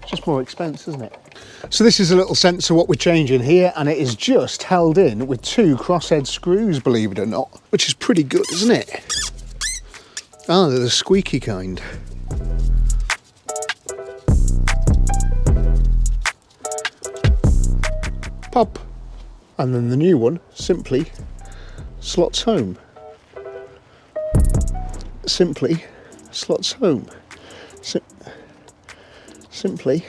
it's just more expensive, isn't it? So this is a little sensor what we're changing here, and it is just held in with 2 crosshead screws, believe it or not, which is pretty good, isn't it? Ah, they're the squeaky kind. Pop. And then the new one simply slots home. Simply slots home. Simply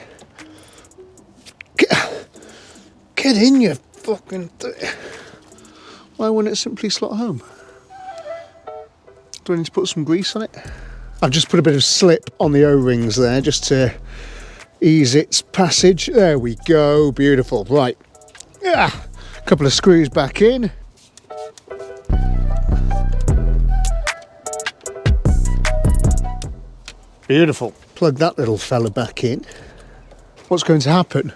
get in, you fucking why wouldn't it simply slot home? Do I need to put some grease on it? I've just put a bit of slip on the O-rings there just to ease its passage. There we go, beautiful. Right, a couple of screws back in. Beautiful. Plug that little fella back in. What's going to happen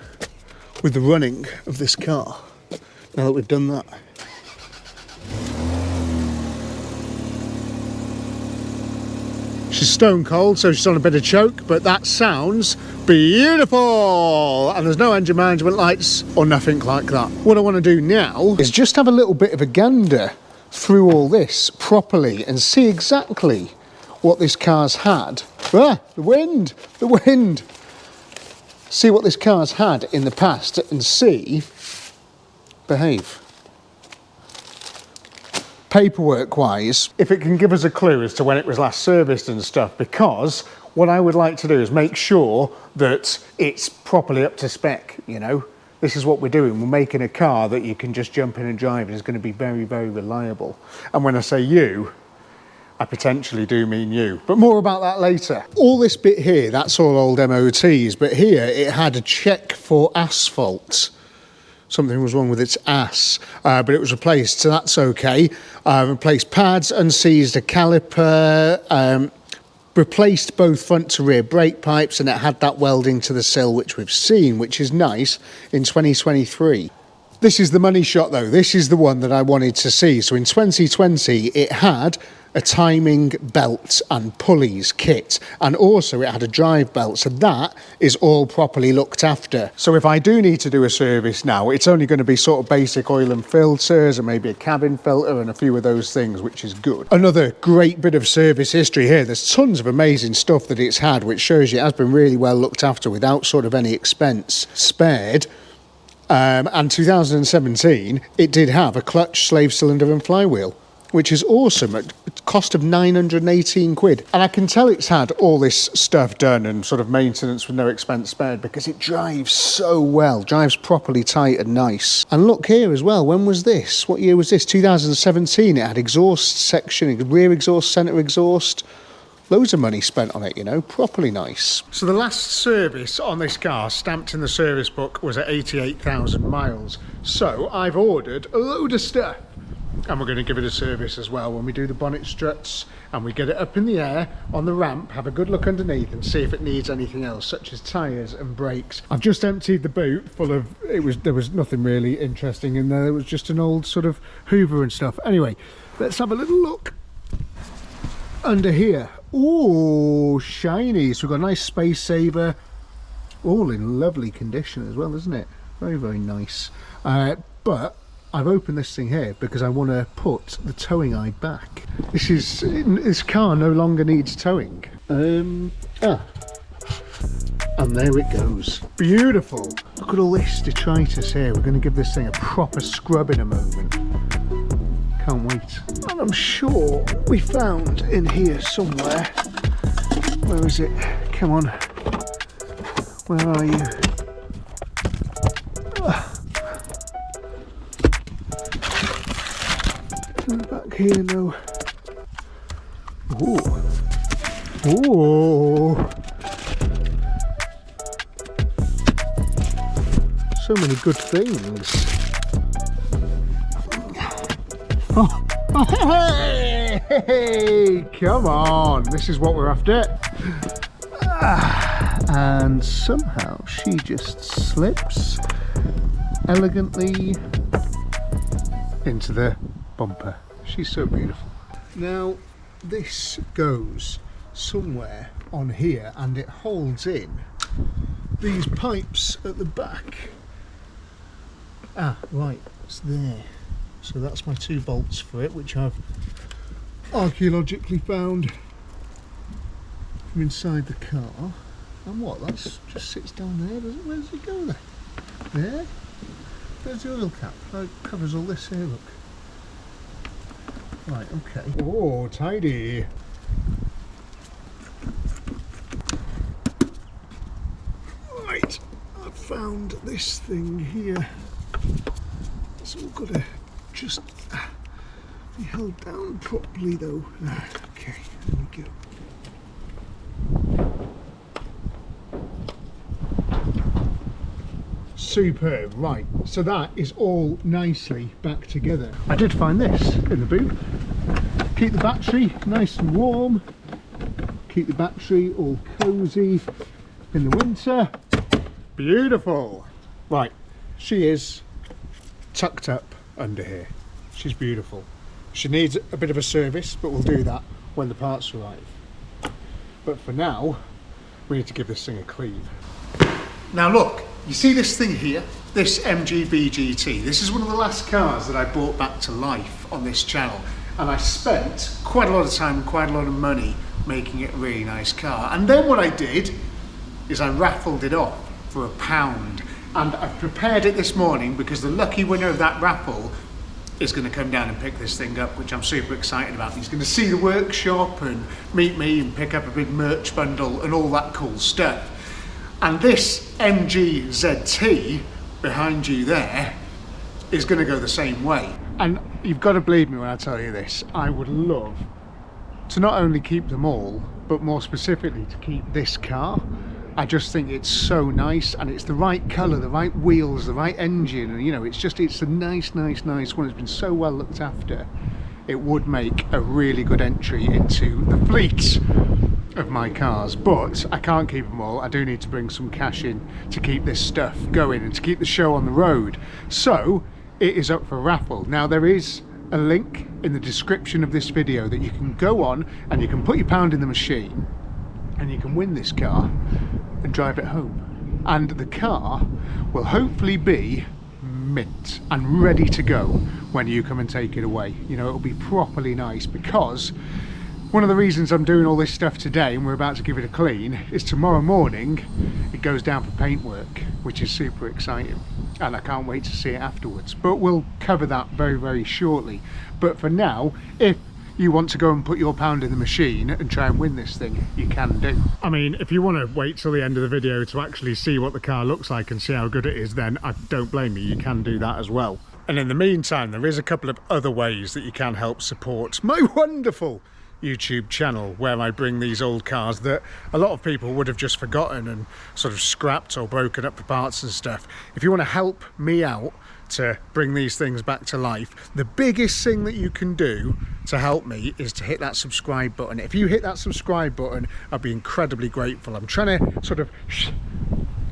with the running of this car now that we've done that? She's stone cold, so she's on a bit of choke, but that sounds beautiful. And there's no engine management lights or nothing like that. What I want to do now is just have a little bit of a gander through all this properly and see exactly what this car's had. Ah, the wind. See what this car's had in the past and see, behave. Paperwork wise, if it can give us a clue as to when it was last serviced and stuff, because what I would like to do is make sure that it's properly up to spec, you know. This is what we're doing. We're making a car that you can just jump in and drive and is going to be very, very reliable. And when I say you, I potentially do mean you, but more about that later. All this bit here, that's all old MOTs, but here it had a check for asphalt. Something was wrong with its ass, but it was replaced, so that's okay. Replaced pads, unseized a caliper, replaced both front to rear brake pipes, and it had that welding to the sill, which we've seen, which is nice in 2023. This is the money shot though. This is the one that I wanted to see. So in 2020, it had a timing belt and pulleys kit, and also it had a drive belt, so that is all properly looked after. So if I do need to do a service now, it's only going to be sort of basic oil and filters and maybe a cabin filter and a few of those things, which is good. Another great bit of service history here. There's tons of amazing stuff that it's had, which shows you it has been really well looked after without sort of any expense spared. And 2017, it did have a clutch, slave cylinder and flywheel, which is awesome at a cost of 918 quid. And I can tell it's had all this stuff done and sort of maintenance with no expense spared because it drives so well, drives properly tight and nice. And look here as well, when was this? What year was this? 2017, it had exhaust section, rear exhaust, centre exhaust. Loads of money spent on it, you know, properly nice. So the last service on this car, stamped in the service book, was at 88,000 miles. So I've ordered a load of stuff. And we're going to give it a service as well when we do the bonnet struts and we get it up in the air on the ramp, have a good look underneath and see if it needs anything else, such as tyres and brakes. I've just emptied the boot full of, there was nothing really interesting in there. It was just an old sort of Hoover and stuff. Anyway, let's have a little look under here. Ooh, shiny. So we've got a nice space saver, all in lovely condition as well, isn't it? Very, very nice. But I've opened this thing here because I want to put the towing eye back. This car no longer needs towing. And there it goes. Beautiful. Look at all this detritus here. We're going to give this thing a proper scrub in a moment. Can't wait. And I'm sure we found in here somewhere. Where is it? Come on. Where are you? Back here, no. Ooh. Ooh. So many good things. Oh. Hey, come on. This is what we're after. and somehow she just slips elegantly into the bumper. She's so beautiful. Now this goes somewhere on here and it holds in these pipes at the back. Ah, right, it's there. So that's my 2 bolts for it, which I've archaeologically found from inside the car. And what, that just sits down there, does it? Where does it go then? There? There's the oil cap, that covers all this here, look. Right, okay. Oh, tidy. Right, I've found this thing here. It's all got to just be held down properly though. Okay, there we go. Superb. Right, so that is all nicely back together. I did find this in the boot. Keep the battery nice and warm, keep the battery all cozy in the winter. Beautiful. Right, she is tucked up under here. She's beautiful. She needs a bit of a service, but we'll do that when the parts arrive. But for now, we need to give this thing a clean. Now look, you see this thing here, this MGB GT. This is one of the last cars that I brought back to life on this channel, and I spent quite a lot of time, quite a lot of money making it a really nice car. And then what I did is I raffled it off for £1, and I've prepared it this morning because the lucky winner of that raffle is going to come down and pick this thing up, which I'm super excited about. He's going to see the workshop and meet me and pick up a big merch bundle and all that cool stuff. And this MG ZT behind you there is going to go the same way. And you've got to believe me when I tell you this, I would love to not only keep them all, but more specifically to keep this car. I just think it's so nice, and it's the right colour, the right wheels, the right engine, and you know, it's a nice one. It's been so well looked after. It would make a really good entry into the fleet of my cars, but I can't keep them all. I do need to bring some cash in to keep this stuff going and to keep the show on the road. So it is up for raffle. Now there is a link in the description of this video that you can go on and you can put your pound in the machine and you can win this car and drive it home. And the car will hopefully be mint and ready to go when you come and take it away. You know, it'll be properly nice, because one of the reasons I'm doing all this stuff today and we're about to give it a clean is tomorrow morning it goes down for paintwork, which is super exciting, and I can't wait to see it afterwards. But we'll cover that very, very shortly. But for now, if you want to go and put your pound in the machine and try and win this thing, you can do. I mean, if you want to wait till the end of the video to actually see what the car looks like and see how good it is, then I don't blame you, you can do that as well. And in the meantime, there is a couple of other ways that you can help support my wonderful YouTube channel, where I bring these old cars that a lot of people would have just forgotten and sort of scrapped or broken up for parts and stuff. If you want to help me out to bring these things back to life, the biggest thing that you can do to help me is to hit that subscribe button. If you hit that subscribe button, I'd be incredibly grateful. I'm trying to sort of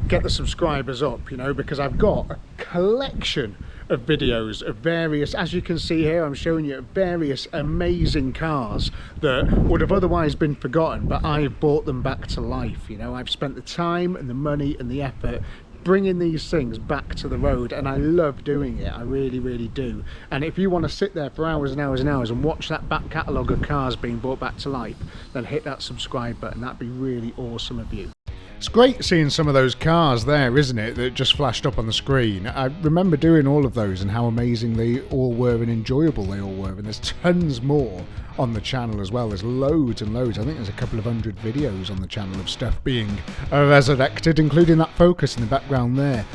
get the subscribers up, you know, because I've got a collection of videos of various, as you can see here, I'm showing you various amazing cars that would have otherwise been forgotten, but I've brought them back to life. You know, I've spent the time and the money and the effort bringing these things back to the road, and I love doing it. I really, really do. And if you want to sit there for hours and hours and hours and watch that back catalogue of cars being brought back to life, then hit that subscribe button. That'd be really awesome of you. It's great seeing some of those cars there, isn't it, that just flashed up on the screen. I remember doing all of those and how amazing they all were and enjoyable they all were, and there's tons more on the channel as well. There's loads and loads. I think there's a couple of 100 videos on the channel of stuff being resurrected, including that Focus in the background there.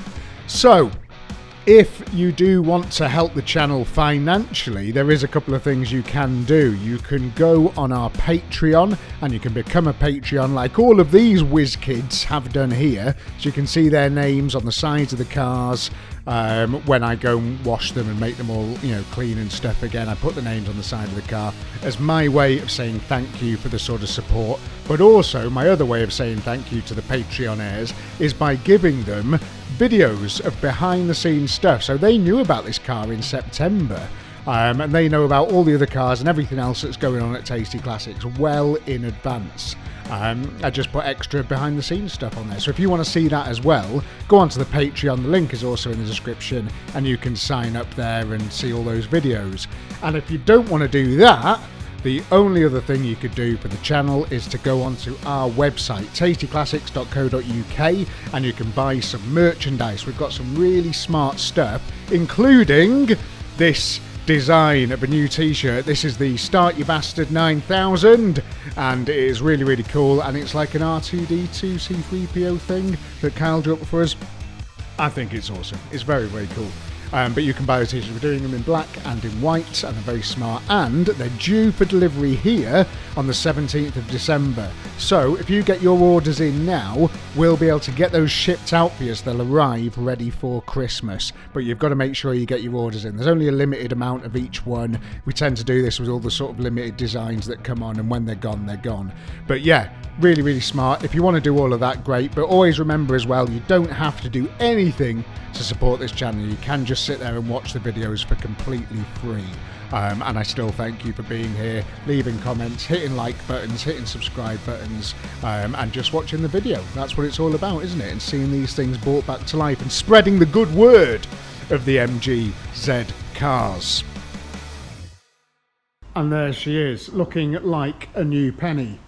So if you do want to help the channel financially, there is a couple of things you can do. You can go on our Patreon and you can become a Patreon like all of these whiz kids have done here. So you can see their names on the sides of the cars. when I go and wash them and make them all, you know, clean and stuff again. I put the names on the side of the car as my way of saying thank you for the sort of support. But also my other way of saying thank you to the Patreonaires is by giving them videos of behind the scenes stuff. So they knew about this car in September. And they know about all the other cars and everything else that's going on at Tasty Classics well in advance. I just put extra behind the scenes stuff on there. So if you want to see that as well, go onto the Patreon. The link is also in the description and you can sign up there and see all those videos. And if you don't want to do that, the only other thing you could do for the channel is to go onto our website, tastyclassics.co.uk, and you can buy some merchandise. We've got some really smart stuff, including this design of a new t-shirt. This is the Start You Bastard 9000, and it is really, really cool, and it's like an R2D2 C3PO thing that Kyle drew up for us. I think it's awesome. It's very, very cool. But you can buy the t-shirts. We're doing them in black and in white, and they're very smart, and they're due for delivery here on the 17th of December. So if you get your orders in now, we'll be able to get those shipped out for you so they'll arrive ready for Christmas. But you've got to make sure you get your orders in. There's only a limited amount of each one. We tend to do this with all the sort of limited designs that come on, and when they're gone, they're gone. But yeah, really, really smart. If you want to do all of that, great. But always remember as well, you don't have to do anything to support this channel. You can just sit there and watch the videos for completely free. And I still thank you for being here, leaving comments, hitting like buttons, hitting subscribe buttons, and just watching the video. That's what it's all about, isn't it? And seeing these things brought back to life and spreading the good word of the MGZ cars. And there she is, looking like a new penny.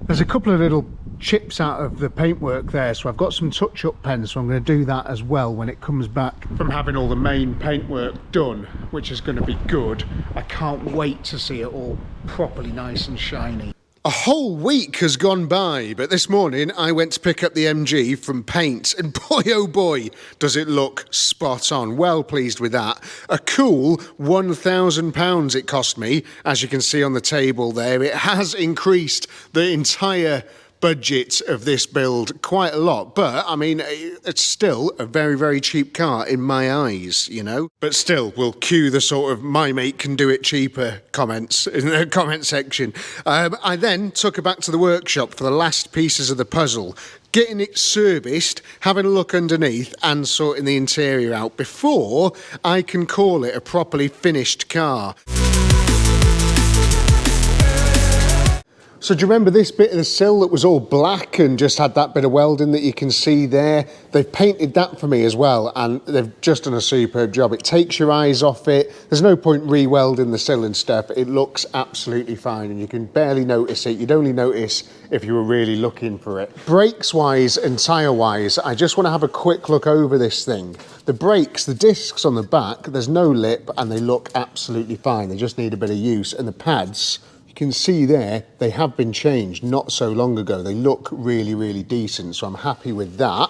There's a couple of little chips out of the paintwork there, so I've got some touch-up pens, so I'm going to do that as well when it comes back from having all the main paintwork done, which is going to be good. I can't wait to see it all properly nice and shiny. A whole week has gone by, but this morning I went to pick up the MG from paint, and boy oh boy does it look spot on. Well pleased with that. A cool £1,000 it cost me, as you can see on the table there. It has increased the entire budget of this build quite a lot, but I mean, it's still a very, very cheap car in my eyes, you know. But still, we'll cue the sort of "my mate can do it cheaper" comments in the comment section. I then took her back to the workshop for the last pieces of the puzzle, getting it serviced, having a look underneath and sorting the interior out before I can call it a properly finished car. So do you remember this bit of the sill that was all black and just had that bit of welding that you can see there? They've painted that for me as well, and they've just done a superb job. It takes your eyes off it. There's no point re-welding the sill and stuff. It looks absolutely fine, and you can barely notice it. You'd only notice if you were really looking for it. Brakes-wise and tyre-wise, I just want to have a quick look over this thing. The brakes, the discs on the back, there's no lip, and they look absolutely fine. They just need a bit of use. And the pads, you can see there, they have been changed not so long ago. They look really, really decent, so I'm happy with that.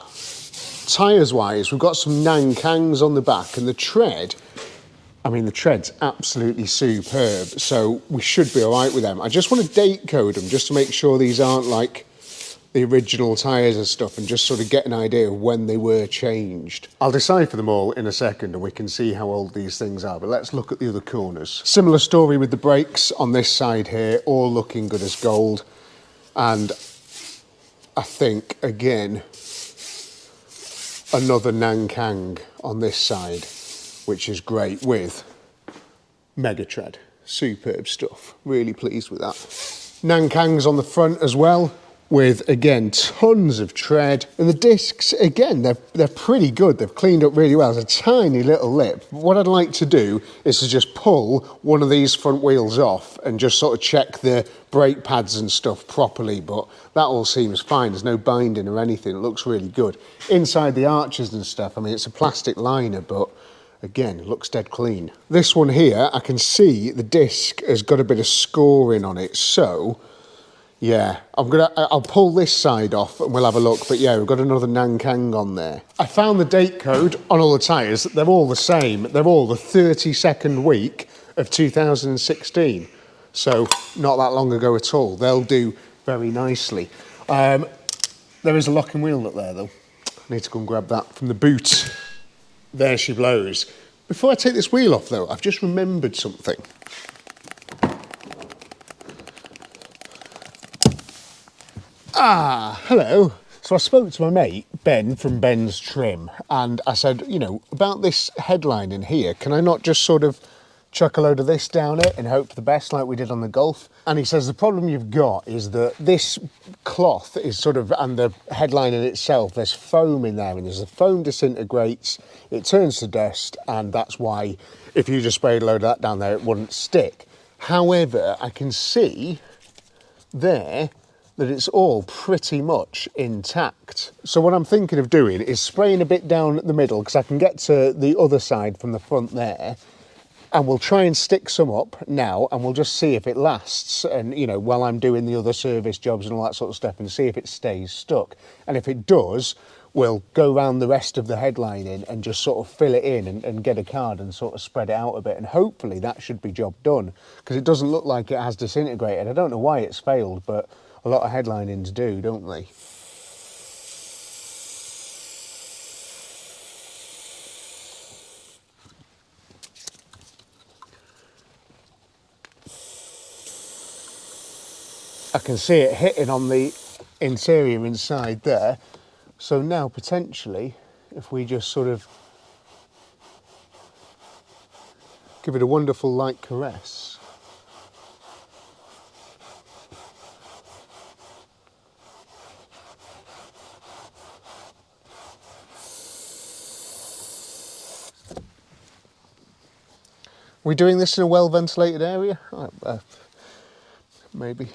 Tyres wise, we've got some Nankangs on the back, and the tread, I mean, the tread's absolutely superb, so we should be all right with them. I just want to date code them just to make sure these aren't like the original tyres and stuff, and just sort of get an idea of when they were changed. I'll decipher them all in a second and we can see how old these things are, but let's look at the other corners. Similar story with the brakes on this side here, all looking good as gold. And I think, again, another Nankang on this side, which is great, with mega tread. Superb stuff, really pleased with that. Nankangs on the front as well, with, again, tons of tread. And the discs, again, they're pretty good. They've cleaned up really well. It's a tiny little lip. What I'd like to do is to just pull one of these front wheels off and just sort of check the brake pads and stuff properly, but that all seems fine. There's no binding or anything. It looks really good. Inside the arches and stuff, I mean, it's a plastic liner, but again, it looks dead clean. This one here, I can see the disc has got a bit of scoring on it, so yeah, I'll pull this side off and we'll have a look, but yeah, we've got another Nankang on there. I found the date code on all the tyres. They're all the same. They're all the 32nd week of 2016. So not that long ago at all. They'll do very nicely. There is a locking wheel up there though. I need to go and grab that from the boot. There she blows. Before I take this wheel off though, I've just remembered something. Ah, hello. So I spoke to my mate, Ben, from Ben's Trim, and I said, you know, about this headline in here, can I not just sort of chuck a load of this down it and hope for the best like we did on the Golf? And he says the problem you've got is that this cloth is sort of, and the headline in itself, there's foam in there, and as the foam disintegrates, it turns to dust, and that's why if you just sprayed a load of that down there, it wouldn't stick. However, I can see there that it's all pretty much intact. So what I'm thinking of doing is spraying a bit down the middle, because I can get to the other side from the front there, and we'll try and stick some up now, and we'll just see if it lasts, and you know, while I'm doing the other service jobs and all that sort of stuff, and see if it stays stuck. And if it does, we'll go around the rest of the headline in and just sort of fill it in and get a card and sort of spread it out a bit, and hopefully that should be job done, because it doesn't look like it has disintegrated. I don't know why it's failed, but a lot of headlinings do, don't they? I can see it hitting on the interior inside there. So now potentially, if we just sort of give it a wonderful light caress. We're doing this in a well-ventilated area? Maybe.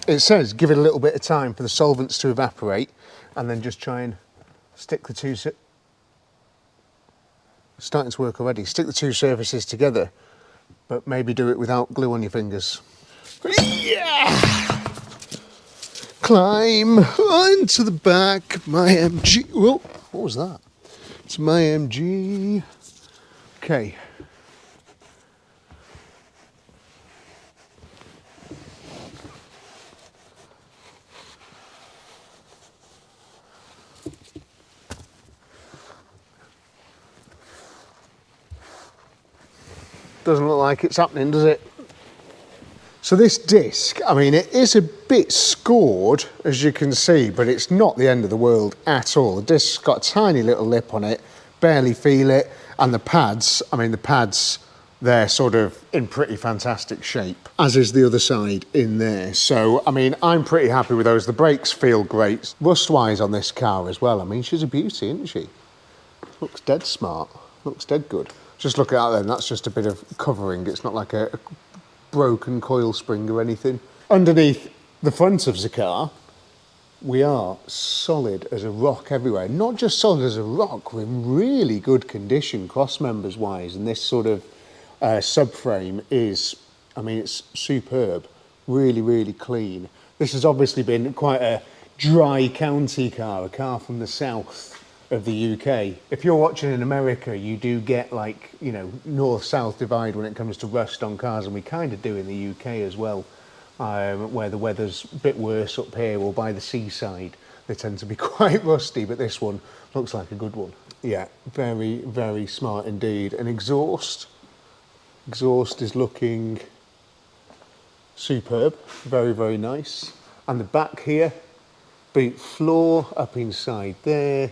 It says give it a little bit of time for the solvents to evaporate, and then just try and stick the two... Starting to work already. Stick the two surfaces together, but maybe do it without glue on your fingers. Yeah! Climb onto the back of my MG. Whoa, what was that? It's my MG. Okay. Doesn't look like it's happening, does it? So this disc, I mean, it is a bit scored, as you can see, but it's not the end of the world at all. The disc's got a tiny little lip on it, barely feel it, and the pads, I mean, the pads, they're sort of in pretty fantastic shape, as is the other side in there. So, I mean, I'm pretty happy with those. The brakes feel great. Rust-wise on this car as well. I mean, she's a beauty, isn't she? Looks dead smart. Looks dead good. Just look at that then, that's just a bit of covering. It's not like a broken coil spring or anything. Underneath the front of the car, we are solid as a rock everywhere. Not just solid as a rock, we're in really good condition cross members wise, and this sort of subframe is, I mean, it's superb. Really, really clean. This has obviously been quite a dry county car, a car from the south of the UK. If you're watching in America, you do get like, you know, north-south divide when it comes to rust on cars, and we kind of do in the UK as well, where the weather's a bit worse up here or by the seaside. They tend to be quite rusty, but this one looks like a good one. Yeah, very, very smart indeed. And exhaust is looking superb, very, very nice. And the back here, boot floor up inside there.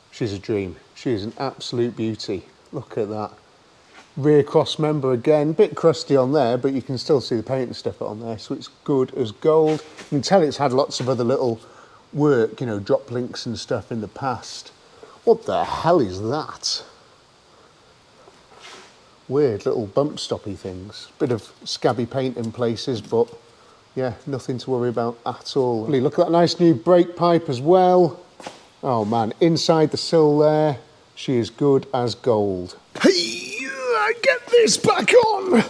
She's a dream. She is an absolute beauty. Look at that. Rear cross member again, bit crusty on there, but you can still see the paint and stuff on there, so it's good as gold. You can tell it's had lots of other little work, you know, drop links and stuff in the past. What the hell is that? Weird little bump stoppy things. Bit of scabby paint in places, but yeah, nothing to worry about at all. Look at that nice new brake pipe as well. Oh man, inside the sill there, she is good as gold. Hey, get this back on!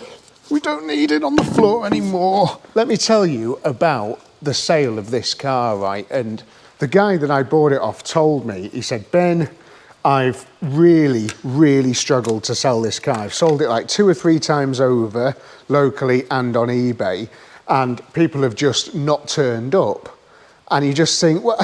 We don't need it on the floor anymore. Let me tell you about the sale of this car, right? And the guy that I bought it off told me, he said, Ben, I've really, really struggled to sell this car. I've sold it like 2 or 3 times over, locally and on eBay, and people have just not turned up. And you just think, well,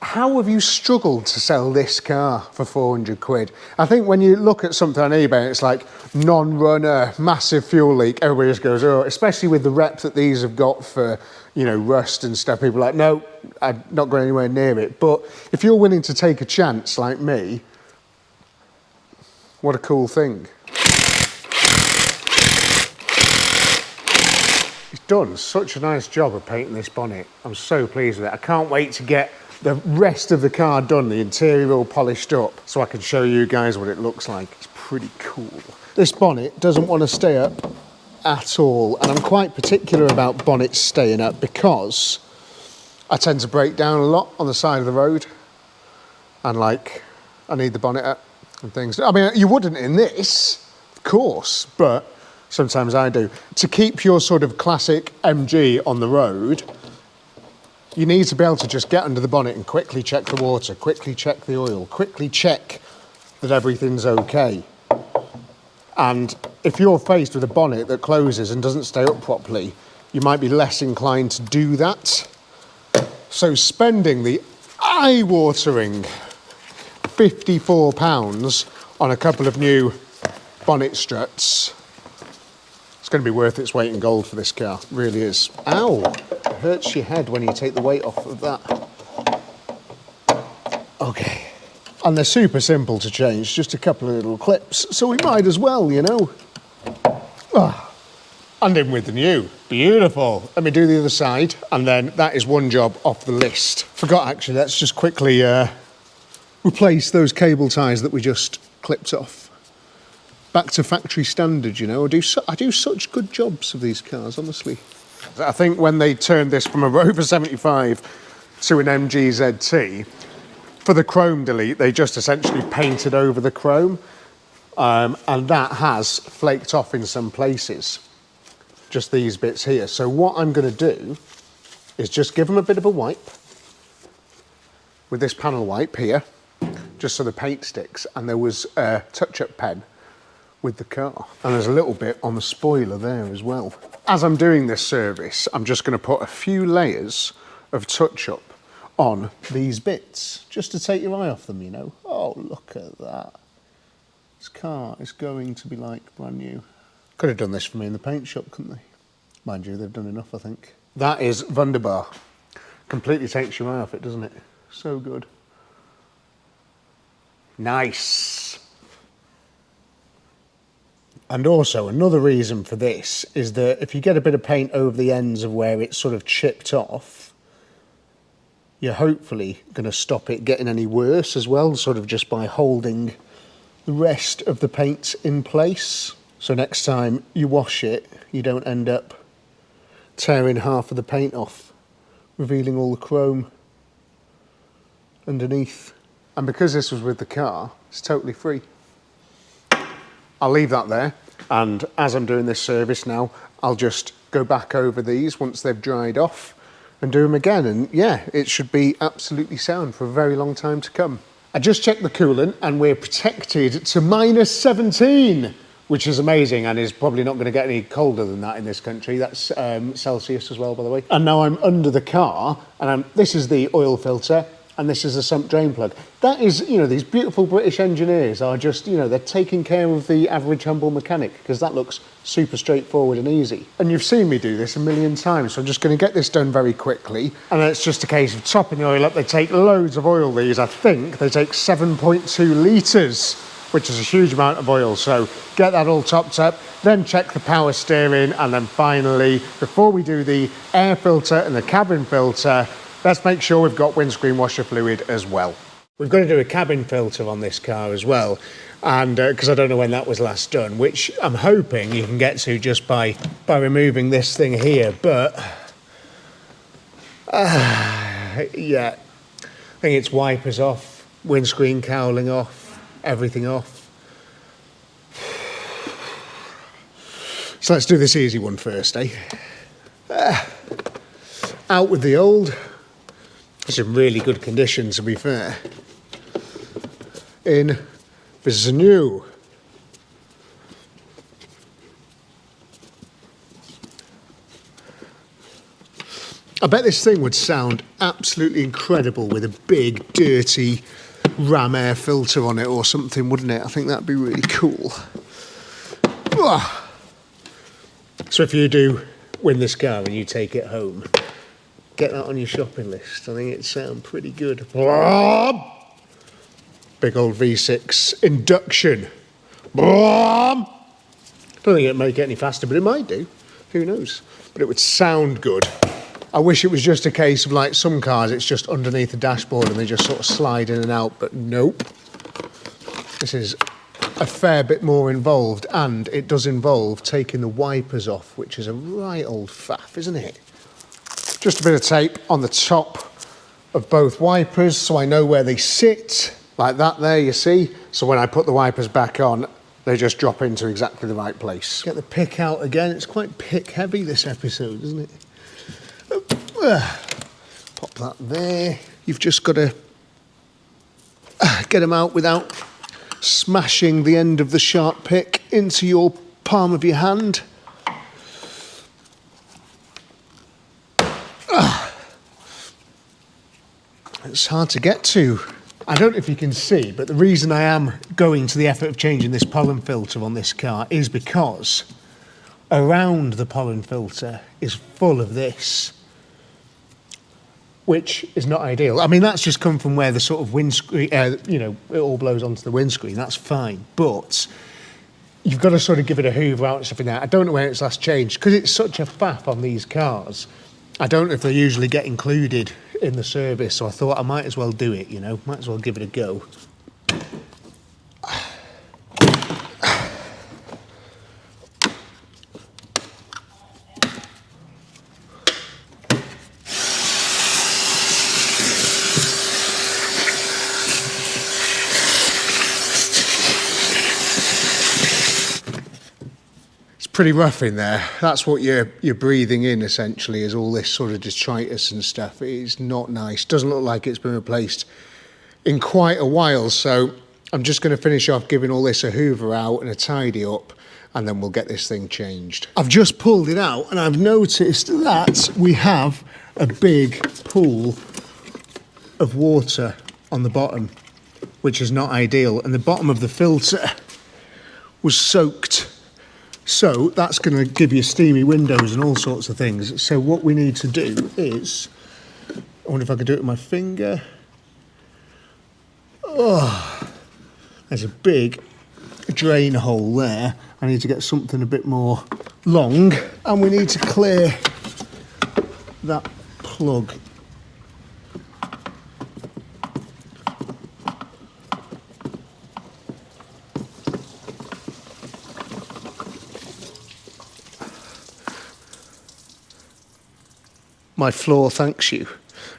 how have you struggled to sell this car for 400 quid? I think when you look at something on eBay, it's like non-runner, massive fuel leak, everybody just goes, oh, especially with the rep that these have got for, you know, rust and stuff. People are like, no, I'm not going anywhere near it. But if you're willing to take a chance like me, what a cool thing. He's done such a nice job of painting this bonnet. I'm so pleased with it. I can't wait to get the rest of the car done, the interior all polished up, so I can show you guys what it looks like. It's pretty cool. This bonnet doesn't want to stay up at all, and I'm quite particular about bonnets staying up because I tend to break down a lot on the side of the road, and like, I need the bonnet up and things. I mean, you wouldn't in this, of course, but sometimes I do. To keep your sort of classic MG on the road, you need to be able to just get under the bonnet and quickly check the water, quickly check the oil, quickly check that everything's okay. And if you're faced with a bonnet that closes and doesn't stay up properly, you might be less inclined to do that. So spending the eye-watering £54 on a couple of new bonnet struts, it's going to be worth its weight in gold for this car, it really is. Ow, it hurts your head when you take the weight off of that. Okay, and they're super simple to change, just a couple of little clips, so we might as well, you know. And in with the new, beautiful. Let me do the other side, and then that is one job off the list. Forgot actually, let's just quickly replace those cable ties that we just clipped off. Back to factory standard, you know. I do such good jobs of these cars, honestly. I think when they turned this from a Rover 75 to an MG ZT, for the chrome delete, they just essentially painted over the chrome, and that has flaked off in some places. Just these bits here. So what I'm going to do is just give them a bit of a wipe with this panel wipe here, just so the paint sticks, and there was a touch-up pen with the car. And there's a little bit on the spoiler there as well. As I'm doing this service, I'm just going to put a few layers of touch-up on these bits, just to take your eye off them, you know. Oh, look at that. This car is going to be like brand new. Could have done this for me in the paint shop, couldn't they? Mind you, they've done enough, I think. That is wunderbar. Completely takes your eye off it, doesn't it? So good. Nice. And also, another reason for this is that if you get a bit of paint over the ends of where it's sort of chipped off, you're hopefully going to stop it getting any worse as well, sort of just by holding the rest of the paint in place. So next time you wash it, you don't end up tearing half of the paint off, revealing all the chrome underneath. And because this was with the car, it's totally free. I'll leave that there, and as I'm doing this service now, I'll just go back over these once they've dried off and do them again, and yeah, it should be absolutely sound for a very long time to come. I just checked the coolant and we're protected to -17, which is amazing and is probably not going to get any colder than that in this country. That's Celsius as well, by the way. And now I'm under the car, and this is the oil filter, and this is the sump drain plug. That is, you know, these beautiful British engineers are just, you know, they're taking care of the average humble mechanic, because that looks super straightforward and easy. And you've seen me do this a million times, so I'm just going to get this done very quickly. And then it's just a case of topping the oil up. They take loads of oil, these. I think they take 7.2 litres, which is a huge amount of oil. So get that all topped up, then check the power steering, and then finally, before we do the air filter and the cabin filter, let's make sure we've got windscreen washer fluid as well. We've got to do a cabin filter on this car as well, and because I don't know when that was last done, which I'm hoping you can get to just by removing this thing here, but yeah, I think it's wipers off, windscreen cowling off, everything off. So let's do this easy one first, eh? Out with the old. It's in really good condition, to be fair. In with the new. I bet this thing would sound absolutely incredible with a big, dirty ram air filter on it or something, wouldn't it? I think that'd be really cool. So if you do win this car and you take it home, get that on your shopping list. I think it'd sound pretty good. Big old V6 induction. Don't think it'd make it any faster, but it might do. Who knows? But it would sound good. I wish it was just a case of like some cars, it's just underneath the dashboard and they just sort of slide in and out, but nope. This is a fair bit more involved, and it does involve taking the wipers off, which is a right old faff, isn't it? Just a bit of tape on the top of both wipers so I know where they sit, like that there, you see? So when I put the wipers back on, they just drop into exactly the right place. Get the pick out again. It's quite pick heavy, this episode, isn't it? Pop that there. You've just got to get them out without smashing the end of the sharp pick into your palm of your hand. It's hard to get to. I don't know if you can see, but the reason I am going to the effort of changing this pollen filter on this car is because around the pollen filter is full of this, which is not ideal. I mean, that's just come from where the sort of windscreen, you know, it all blows onto the windscreen. That's fine, but you've got to sort of give it a hoover out and stuff like that. I don't know when it's last changed because it's such a faff on these cars. I don't know if they usually get included in the service, so I thought I might as well do it, you know, might as well give it a go. Pretty rough in there. That's what you're breathing in essentially, is all this sort of detritus and stuff. It is not nice. Doesn't look like it's been replaced in quite a while, so I'm just going to finish off giving all this a hoover out and a tidy up, and then we'll get this thing changed. I've just pulled it out and I've noticed that we have a big pool of water on the bottom, which is not ideal, and the bottom of the filter was soaked. So that's going to give you steamy windows and all sorts of things. So what we need to do is, I wonder if I could do it with my finger. Oh, there's a big drain hole there. I need to get something a bit more long, and we need to clear that plug. My floor thanks you.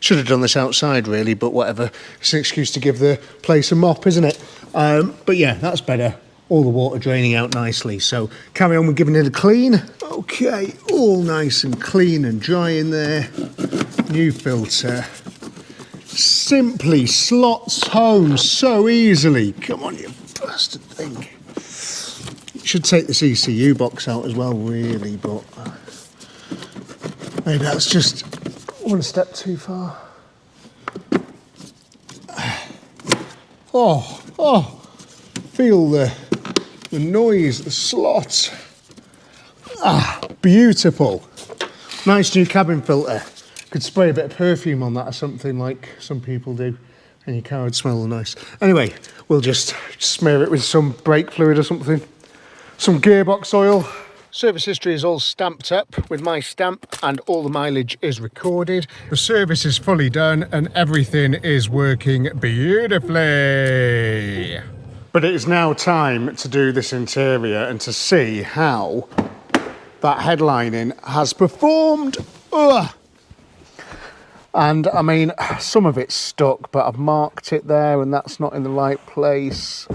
Should have done this outside really, but whatever. It's an excuse to give the place a mop, isn't it? But yeah, that's better. All the water draining out nicely. So carry on with giving it a clean. Okay, all nice and clean and dry in there. New filter. Simply slots home so easily. Come on, you bastard thing. Should take this ECU box out as well, really, but maybe that's just one step too far. Oh, feel the noise, the slot. Beautiful. Nice new cabin filter. Could spray a bit of perfume on that or something like some people do, and your car would smell nice. Anyway, we'll just smear it with some brake fluid or something. Some gearbox oil. Service history is all stamped up with my stamp, and all the mileage is recorded. The service is fully done and everything is working beautifully. But it is now time to do this interior and to see how that headlining has performed. Ugh. And I mean, some of it's stuck, but I've marked it there and that's not in the right place.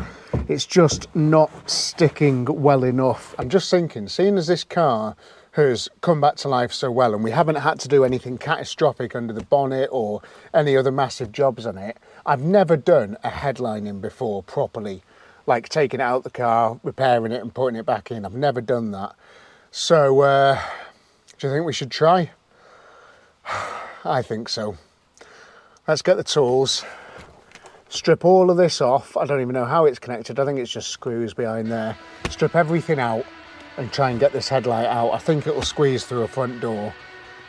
It's just not sticking well enough. I'm just thinking, seeing as this car has come back to life so well and we haven't had to do anything catastrophic under the bonnet or any other massive jobs on it, I've never done a headlining before properly, like taking it out the car, repairing it and putting it back in. I've never done that. So, do you think we should try? I think so. Let's get the tools, strip all of this off. I don't even know how it's connected. I think it's just screws behind there. Strip everything out and try and get this headlight out. I think it will squeeze through a front door,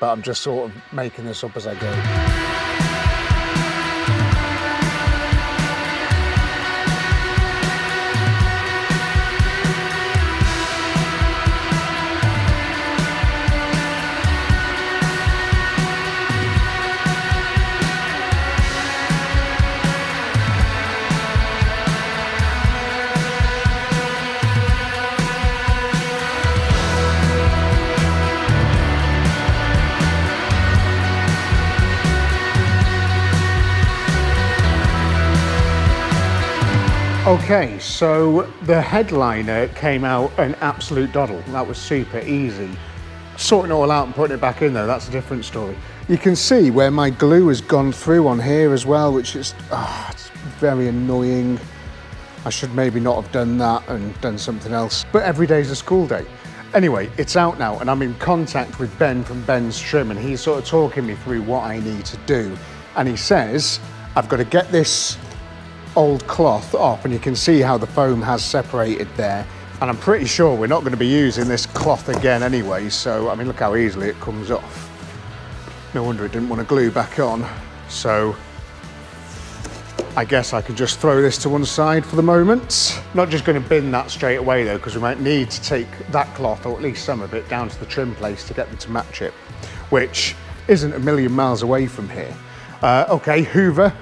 but I'm just sort of making this up as I go. Okay, so the headliner came out an absolute doddle. That was super easy. Sorting it all out and putting it back in though, that's a different story. You can see where my glue has gone through on here as well, which is it's very annoying. I should maybe not have done that and done something else, but every day's a school day. Anyway, it's out now and I'm in contact with Ben from Ben's Trim and he's sort of talking me through what I need to do. And he says, I've got to get this old cloth off and you can see how the foam has separated there. And I'm pretty sure we're not going to be using this cloth again anyway. So, I mean, look how easily it comes off. No wonder it didn't want to glue back on. So I guess I could just throw this to one side for the moment. Not just going to bin that straight away though, because we might need to take that cloth, or at least some of it, down to the trim place to get them to match it, which isn't a million miles away from here. Okay, Hoover.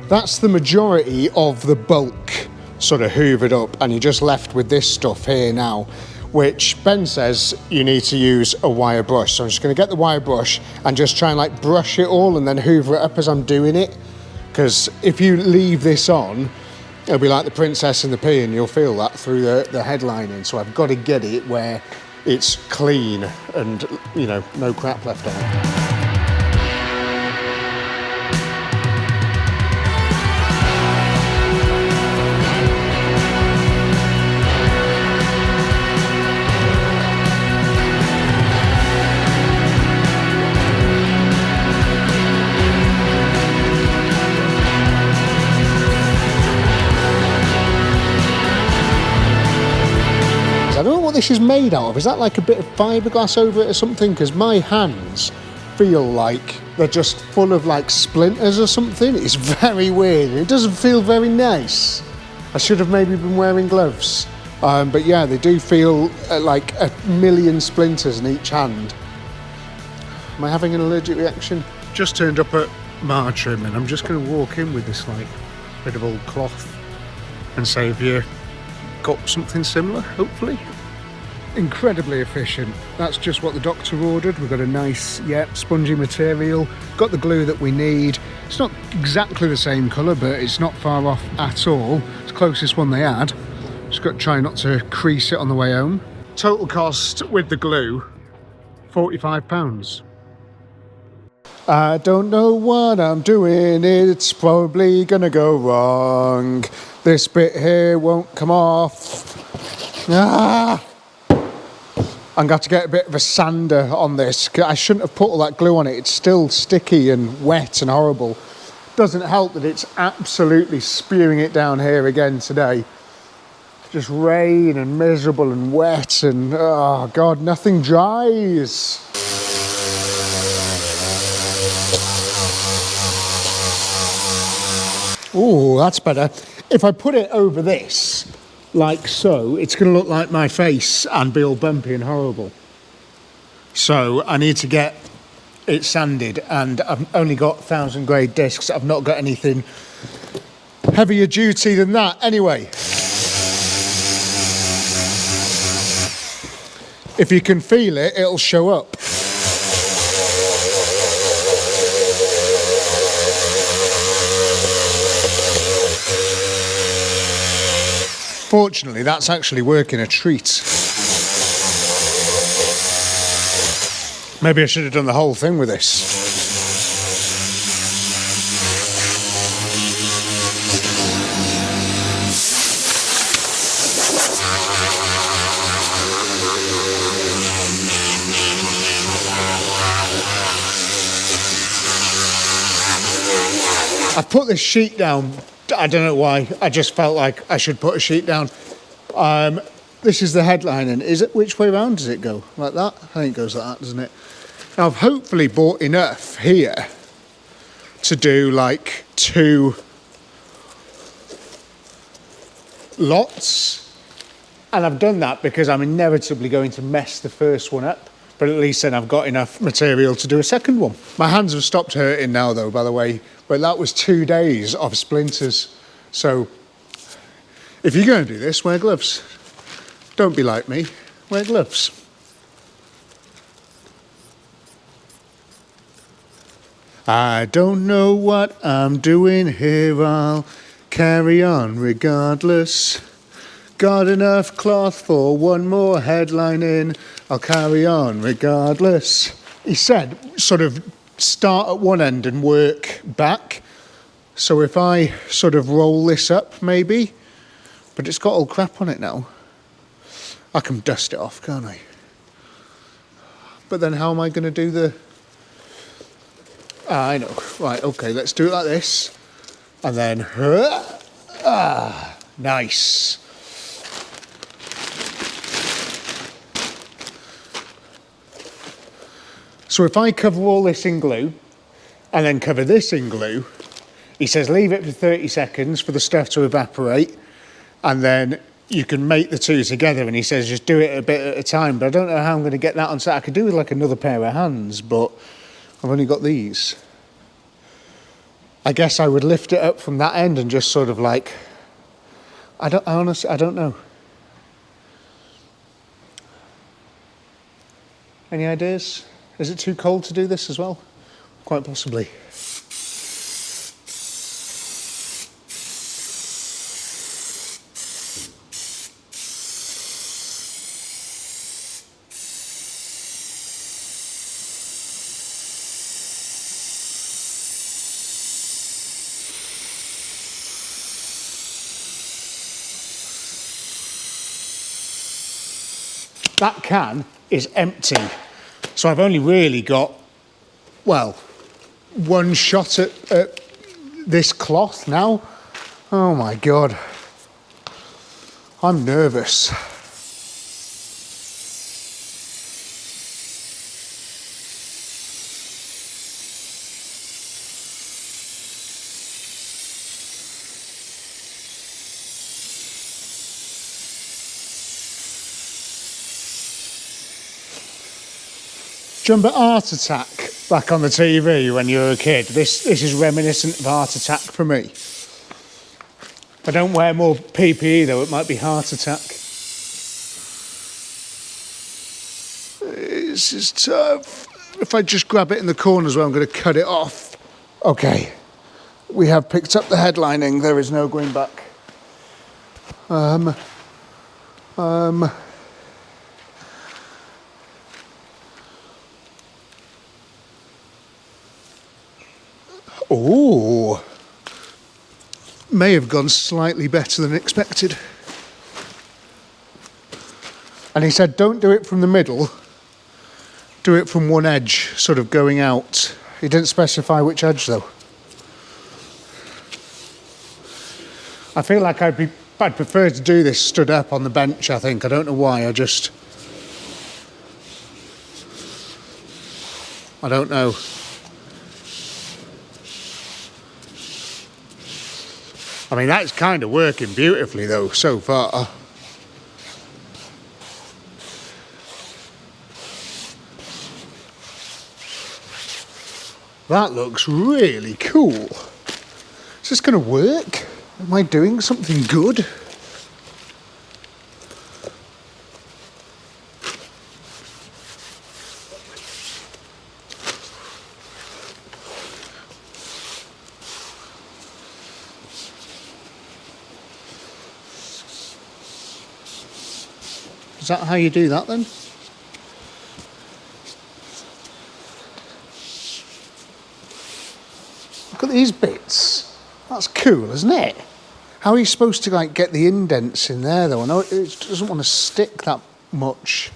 That's the majority of the bulk sort of hoovered up and you're just left with this stuff here now, which Ben says you need to use a wire brush. So I'm just going to get the wire brush and just try and like brush it all and then hoover it up as I'm doing it. Because if you leave this on, it'll be like the Princess and the Pea and you'll feel that through the headlining. So I've got to get it where it's clean and, you know, no crap left on it. I don't know what this is made out of. Is that like a bit of fiberglass over it or something? Because my hands feel like they're just full of like splinters or something. It's very weird. It doesn't feel very nice. I should have maybe been wearing gloves. But yeah, they do feel like a million splinters in each hand. Am I having an allergic reaction? Just turned up at Trim and I'm just going to walk in with this like bit of old cloth and say, have you got something similar, hopefully? Incredibly efficient. That's just what the doctor ordered. We've got a nice, spongy material. Got the glue that we need. It's not exactly the same colour, but it's not far off at all. It's the closest one they had. Just got to try not to crease it on the way home. Total cost with the glue, £45. I don't know what I'm doing, it's probably gonna go wrong. This bit here won't come off. I'm going to have to get a bit of a sander on this. I shouldn't have put all that glue on it. It's still sticky and wet and horrible. Doesn't help that it's absolutely spewing it down here again today. Just rain and miserable and wet and, oh God, nothing dries. Oh, that's better. If I put it over this, like so, it's going to look like my face and be all bumpy and horrible. So I need to get it sanded, and I've only got 1000 grade discs. I've not got anything heavier duty than that. Anyway, if you can feel it, it'll show up. Fortunately, that's actually working a treat. Maybe I should have done the whole thing with this. I put this sheet down, I don't know why, I just felt like I should put a sheet down. This is the headlining. Is it, which way round does it go? Like that? I think it goes like that, doesn't it? Now I've hopefully bought enough here to do like 2 lots. And I've done that because I'm inevitably going to mess the first one up. But at least then I've got enough material to do a second one. My hands have stopped hurting now though, by the way. But that was 2 days of splinters. So if you're going to do this, wear gloves. Don't be like me, wear gloves. I don't know what I'm doing here, I'll carry on regardless. Got enough cloth for one more headline in, I'll carry on regardless. He said sort of start at one end and work back. So if I sort of roll this up maybe, but it's got all crap on it now. I can dust it off, can't I? But then how am I going to do the... Ah, I know. Right, okay, let's do it like this. And then... nice. So if I cover all this in glue, and then cover this in glue, he says leave it for 30 seconds for the stuff to evaporate, and then you can make the two together, and he says just do it a bit at a time. But I don't know how I'm going to get that on set. I could do with like another pair of hands, but I've only got these. I guess I would lift it up from that end and just sort of like, I honestly, I don't know. Any ideas? Is it too cold to do this as well? Quite possibly. That can is empty, so I've only really got, well, one shot at this cloth now. Oh my God, I'm nervous. Do you remember Art Attack back on the TV when you were a kid? This is reminiscent of Art Attack for me. If I don't wear more PPE though, it might be Heart Attack. This is tough. If I just grab it in the corners where I'm going to cut it off. Okay, we have picked up the headlining. There is no going back. Oh, may have gone slightly better than expected. And he said, don't do it from the middle, do it from one edge, sort of going out. He didn't specify which edge though. I feel like I'd prefer to do this stood up on the bench, I think. I don't know why, I don't know. I mean, that's kind of working beautifully though, so far. That looks really cool. Is this going to work? Am I doing something good? Is that how you do that then? Look at these bits. That's cool, isn't it? How are you supposed to like get the indents in there though? I know it doesn't want to stick that much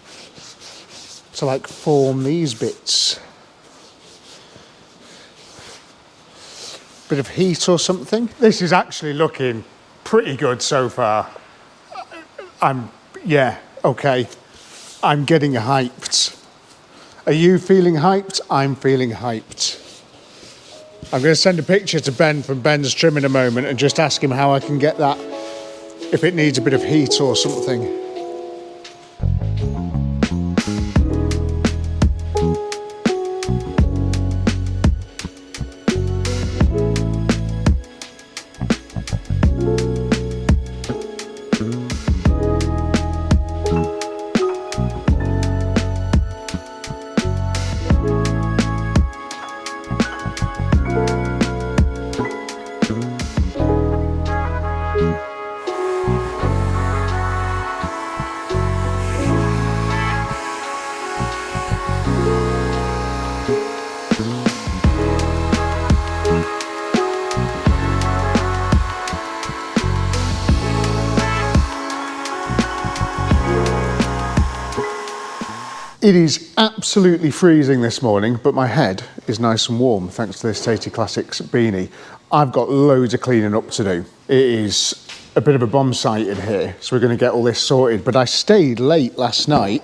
to like form these bits. Bit of heat or something. This is actually looking pretty good so far. Yeah, okay. I'm getting hyped. Are you feeling hyped? I'm feeling hyped. I'm going to send a picture to Ben from Ben's Trim in a moment and just ask him how I can get that, if it needs a bit of heat or something. It is absolutely freezing this morning, but my head is nice and warm thanks to this Tasty Classics beanie. I've got loads of cleaning up to do. It is a bit of a bomb site in here, so we're going to get all this sorted. But I stayed late last night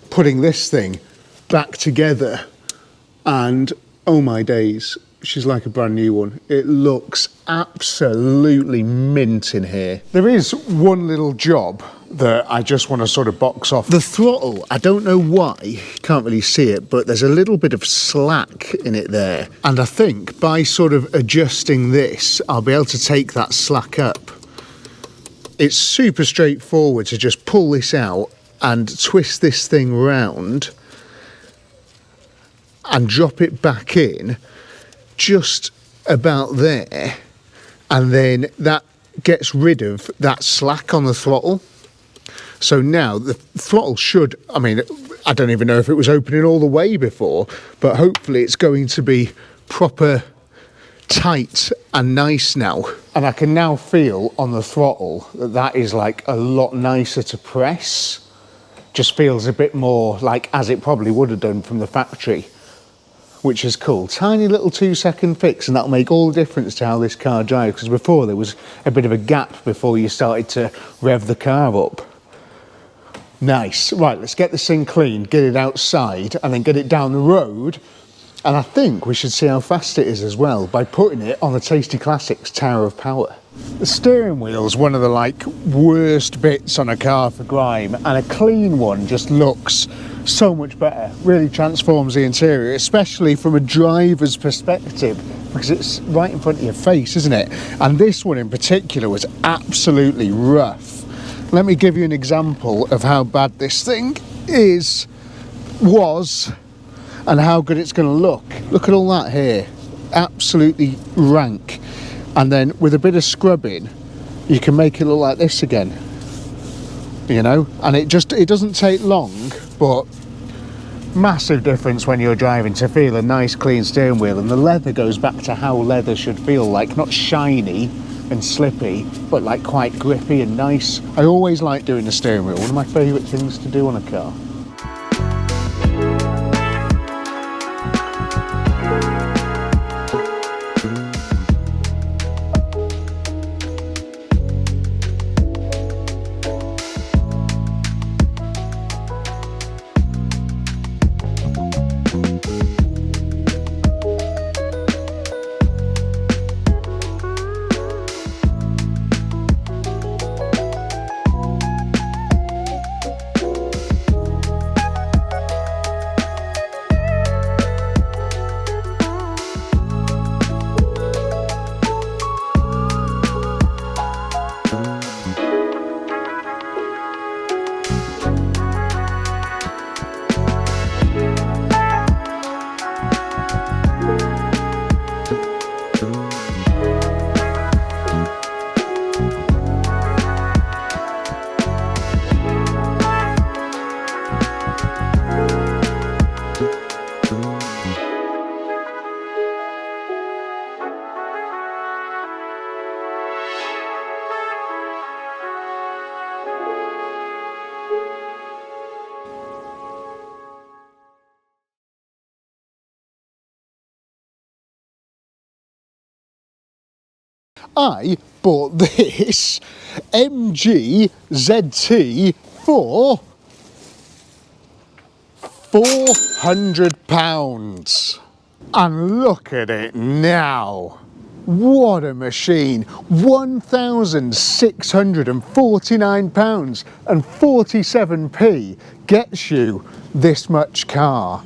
putting this thing back together, and oh my days, she's like a brand new one. It looks absolutely mint in here. There is one little job that I just want to sort of box off. The throttle, I don't know why, can't really see it, but there's a little bit of slack in it there. And I think by sort of adjusting this, I'll be able to take that slack up. It's super straightforward to just pull this out and twist this thing round and drop it back in just about there, and then that gets rid of that slack on the throttle. So now the throttle should, I mean, I don't even know if it was opening all the way before, but hopefully it's going to be proper tight and nice now. And I can now feel on the throttle that that is like a lot nicer to press. Just feels a bit more like as it probably would have done from the factory, which is cool. Tiny little 2-second fix, and that'll make all the difference to how this car drives, because before there was a bit of a gap before you started to rev the car up. Nice. Right, let's get this thing clean, get it outside, and then get it down the road. And I think we should see how fast it is as well by putting it on the Tasty Classics Tower of Power. The steering wheel is one of the like worst bits on a car for grime, and a clean one just looks so much better. Really transforms the interior, especially from a driver's perspective, because it's right in front of your face, isn't it? And this one in particular was absolutely rough. Let me give you an example of how bad this thing was, and how good it's going to look. Look at all that here, absolutely rank. And then with a bit of scrubbing, you can make it look like this again, you know? And it doesn't take long, but massive difference when you're driving to feel a nice clean steering wheel. And the leather goes back to how leather should feel like, not shiny and slippy, but like quite grippy and nice. I always like doing the steering wheel, one of my favourite things to do on a car. I bought this MG ZT for £400. And look at it now. What a machine. £1,649 and 47p gets you this much car.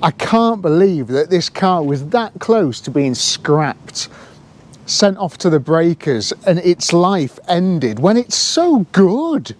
I can't believe that this car was that close to being scrapped, sent off to the breakers, and its life ended when it's so good.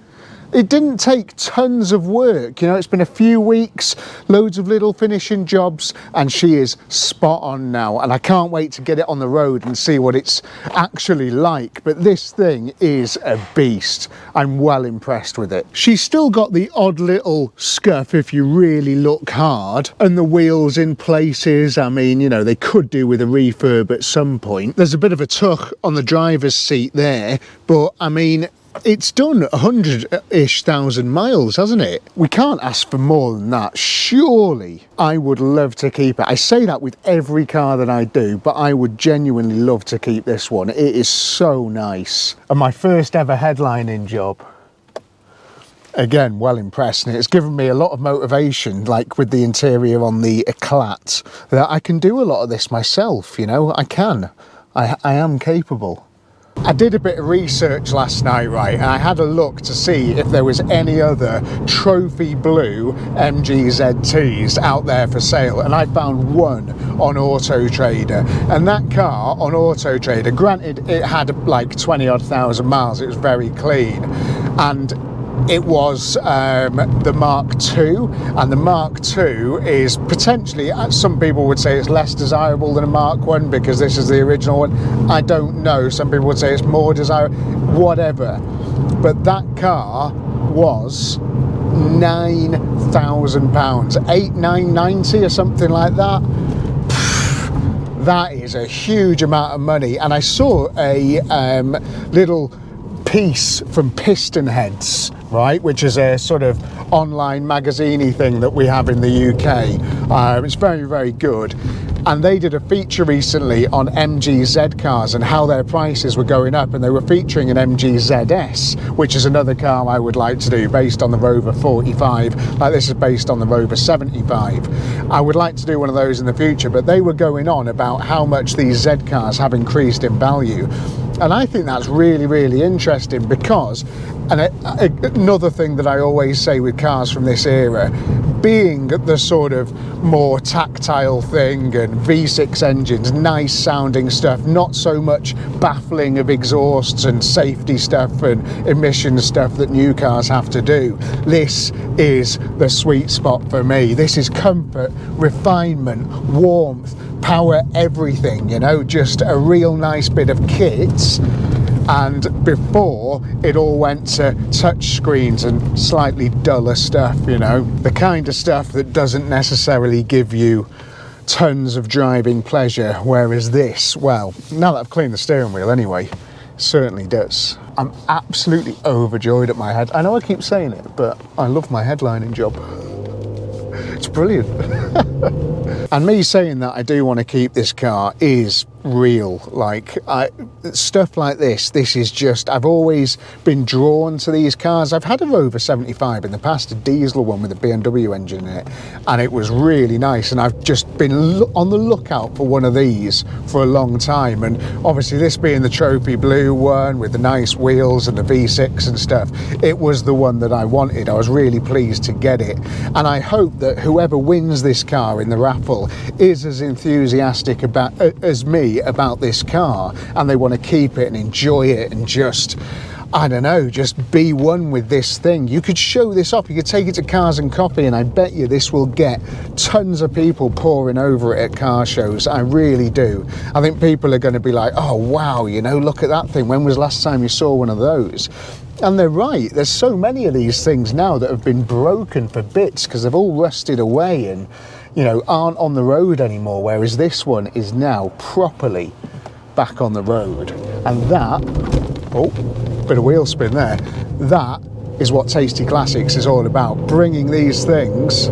It didn't take tons of work, you know, it's been a few weeks, loads of little finishing jobs, and she is spot on now, and I can't wait to get it on the road and see what it's actually like. But this thing is a beast. I'm well impressed with it. She's still got the odd little scuff if you really look hard, and the wheels in places, I mean, you know, they could do with a refurb at some point. There's a bit of a tuck on the driver's seat there, but I mean, it's done 100-ish thousand miles, hasn't it? We can't ask for more than that, surely. I would love to keep it. I say that with every car that I do, but I would genuinely love to keep this one. It is so nice. And my first ever headlining job. Again, well impressed, and it's given me a lot of motivation, like with the interior on the Eclat, that I can do a lot of this myself, you know, I can. I am capable. I did a bit of research last night, right, and I had a look to see if there was any other trophy blue MG ZTs out there for sale, and I found one on Auto Trader. And that car on Auto Trader, granted it had like 20-odd thousand miles, it was very clean, and it was the Mark II, and the Mark II is potentially, some people would say it's less desirable than a Mark I because this is the original one. I don't know, some people would say it's more desirable, whatever. But that car was £9,000, 8,990 or something like that. That is a huge amount of money. And I saw a little piece from Piston Heads, right, which is a sort of online magazine-y thing that we have in the UK. It's very, very good. And they did a feature recently on MG Z cars and how their prices were going up, and they were featuring an MG ZS, which is another car I would like to do based on the Rover 45, like this is based on the Rover 75. I would like to do one of those in the future, but they were going on about how much these Z cars have increased in value. And I think that's really, really interesting because, and another thing that I always say with cars from this era, being the sort of more tactile thing and V6 engines, nice sounding stuff, not so much baffling of exhausts and safety stuff and emission stuff that new cars have to do. This is the sweet spot for me. This is comfort, refinement, warmth, power, everything, you know, just a real nice bit of kit. And before it all went to touch screens and slightly duller stuff, you know, the kind of stuff that doesn't necessarily give you tons of driving pleasure, whereas this, well, now that I've cleaned the steering wheel anyway, certainly does. I'm absolutely overjoyed at my head. I know I keep saying it, but I love my headlining job. It's brilliant. And me saying that I do want to keep this car is real. Like, stuff like this is just, I've always been drawn to these cars. I've had a Rover 75 in the past, a diesel one with a BMW engine in it, and it was really nice, and I've just been on the lookout for one of these for a long time. And obviously this being the trophy blue one with the nice wheels and the V6 and stuff, it was the one that I wanted. I was really pleased to get it, and I hope that whoever wins this car in the raffle is as enthusiastic about as me about this car, and they want to keep it and enjoy it and just, I don't know, just be one with this thing. You could show this off, you could take it to Cars and Coffee, and I bet you this will get tons of people pouring over it at car shows. I really do. I think people are going to be like, oh wow, you know, look at that thing, when was the last time you saw one of those? And they're right, there's so many of these things now that have been broken for bits because they've all rusted away and, you know, aren't on the road anymore, whereas this one is now properly back on the road. And that, oh, bit of wheel spin there, that is what Tasty Classics is all about, bringing these things.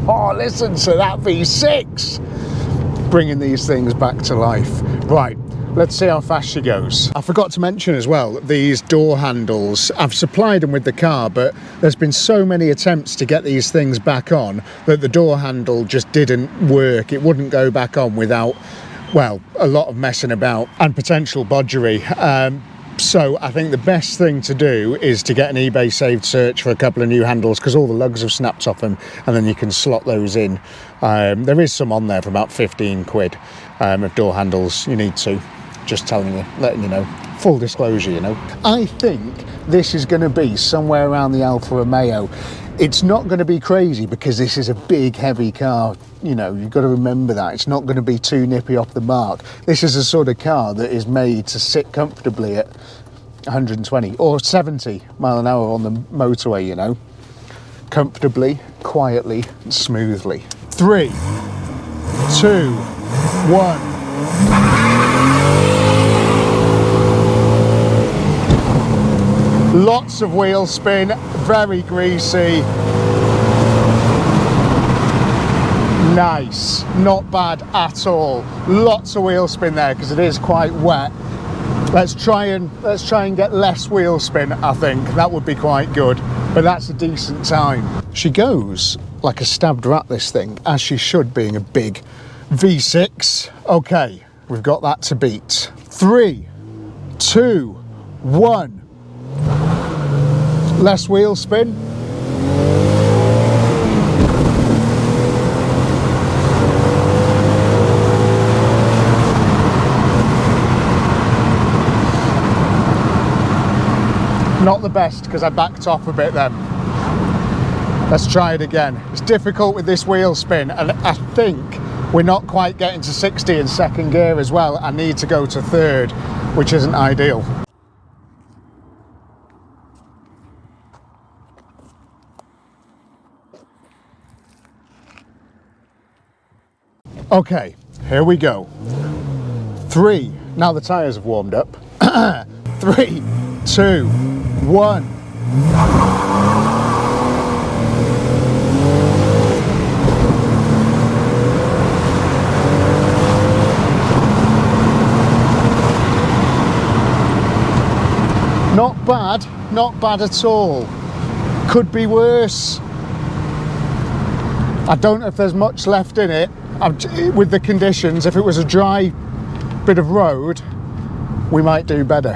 Oh, listen to that V6. bringing these things back to life. Right, let's see how fast she goes. I forgot to mention as well, these door handles, I've supplied them with the car, but there's been so many attempts to get these things back on that the door handle just didn't work. It wouldn't go back on without, well, a lot of messing about and potential bodgery. So I think the best thing to do is to get an eBay saved search for a couple of new handles, because all the lugs have snapped off them, and then you can slot those in. There is some on there for about 15 quid of door handles. You need to, just telling you, letting you know, full disclosure, you know. I think this is going to be somewhere around the Alfa Romeo. It's not going to be crazy because this is a big heavy car, you know, you've got to remember that. It's not going to be too nippy off the mark. This is a sort of car that is made to sit comfortably at 120 or 70 mile an hour on the motorway, you know, comfortably, quietly, and smoothly. 3, 2, 1. Lots of wheel spin, very greasy. Nice, not bad at all. Lots of wheel spin there because it is quite wet. Let's try and get less wheel spin. I think that would be quite good, but that's a decent time. She goes like a stabbed rat, this thing, as she should, being a big V6. Okay, we've got that to beat. 3, 2, 1. Less wheel spin. Not the best because I backed off a bit then. Let's try it again. It's difficult with this wheel spin, and I think we're not quite getting to 60 in second gear as well. I need to go to third, which isn't ideal. Okay, here we go. 3, now the tyres have warmed up. 3, 2, 1. Not bad at all. Could be worse. I don't know if there's much left in it. With the conditions, if it was a dry bit of road, we might do better.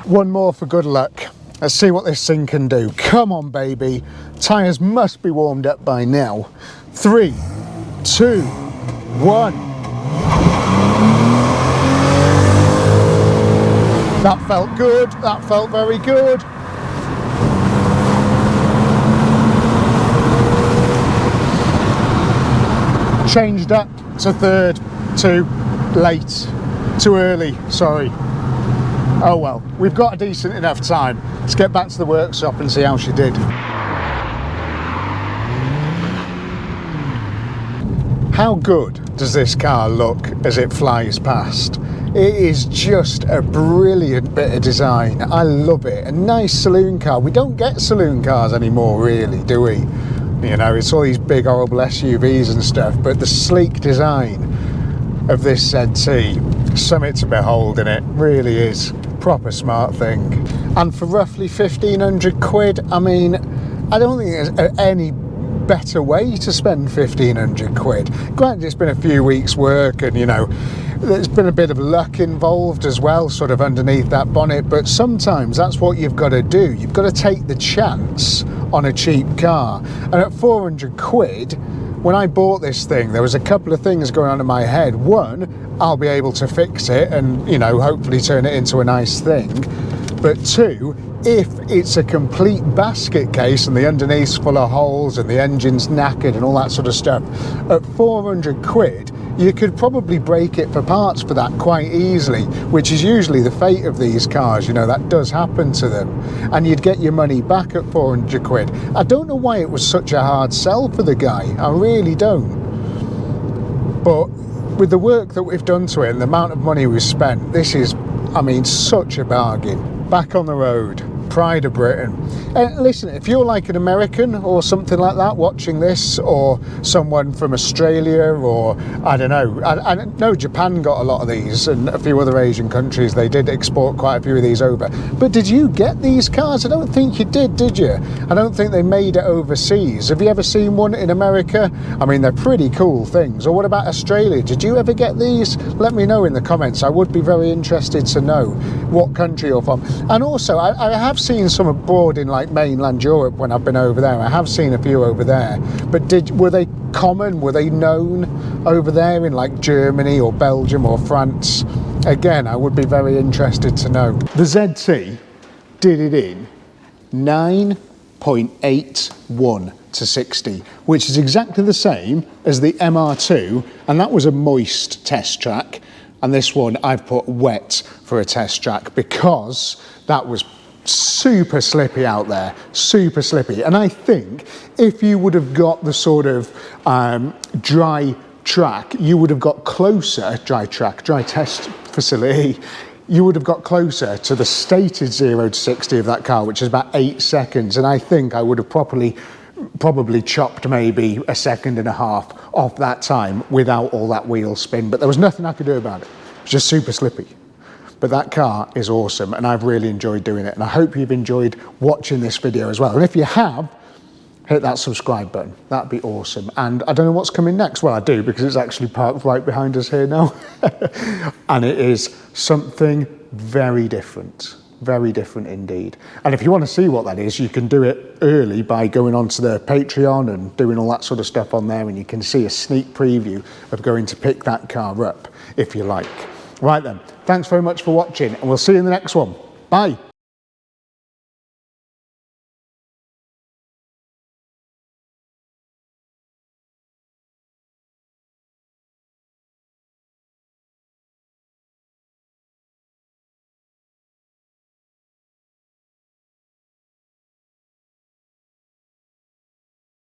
One more for good luck. Let's see what this thing can do. Come on, baby. Tyres must be warmed up by now. 3, 2, 1. That felt good. That felt very good. Changed up to third. Too late. Too early, sorry. Oh well, we've got a decent enough time. Let's get back to the workshop and see how she did. How good does this car look as it flies past? It is just a brilliant bit of design. I love it. A nice saloon car. We don't get saloon cars anymore, really, do we? You know, it's all these big horrible SUVs and stuff, but the sleek design of this ZT, something to behold in it, really is. Proper smart thing. And for roughly 1,500 quid, I mean, I don't think there's any better way to spend 1,500 quid. Granted, it's been a few weeks work and, you know, there's been a bit of luck involved as well, sort of underneath that bonnet, but sometimes that's what you've got to do. You've got to take the chance on a cheap car. And at 400 quid, when I bought this thing, there was a couple of things going on in my head. One, I'll be able to fix it and, you know, hopefully turn it into a nice thing. But two, if it's a complete basket case and the underneath's full of holes and the engine's knackered and all that sort of stuff, at 400 quid, you could probably break it for parts for that quite easily, which is usually the fate of these cars, you know, that does happen to them. And you'd get your money back at 400 quid. I don't know why it was such a hard sell for the guy, I really don't. But with the work that we've done to it and the amount of money we've spent, this is, I mean, such a bargain. Back on the road. pride of Britain. Listen, if you're like an American or something like that watching this, or someone from Australia, or I don't know, I know Japan got a lot of these, and a few other Asian countries, they did export quite a few of these over. But did you get these cars? I don't think you did you? I don't think they made it overseas. Have you ever seen one in America? I mean, they're pretty cool things. Or what about Australia? Did you ever get these? Let me know in the comments. I would be very interested to know what country you're from. And also, I have seen some abroad in like mainland Europe when I've been over there. I have seen a few over there. But were they common? Were they known over there in like Germany or Belgium or France? Again, I would be very interested to know. The ZT did it in 9.81 to 60, which is exactly the same as the MR2, and that was a moist test track. And this one I've put wet for a test track because that was super slippy out there, super slippy. And I think if you would have got the sort of dry track, you would have got closer, dry test facility, you would have got closer to the stated 0 to 60 of that car, which is about 8 seconds. And I think I would have probably chopped maybe 1.5 seconds off that time without all that wheel spin. But there was nothing I could do about it. It was just super slippy. But that car is awesome, and I've really enjoyed doing it. And I hope you've enjoyed watching this video as well. And if you have, hit that subscribe button. That'd be awesome. And I don't know what's coming next. Well, I do, because it's actually parked right behind us here now. And it is something very different indeed. And if you want to see what that is, you can do it early by going onto the Patreon and doing all that sort of stuff on there, and you can see a sneak preview of going to pick that car up if you like. Right then, thanks very much for watching, and we'll see you in the next one. Bye.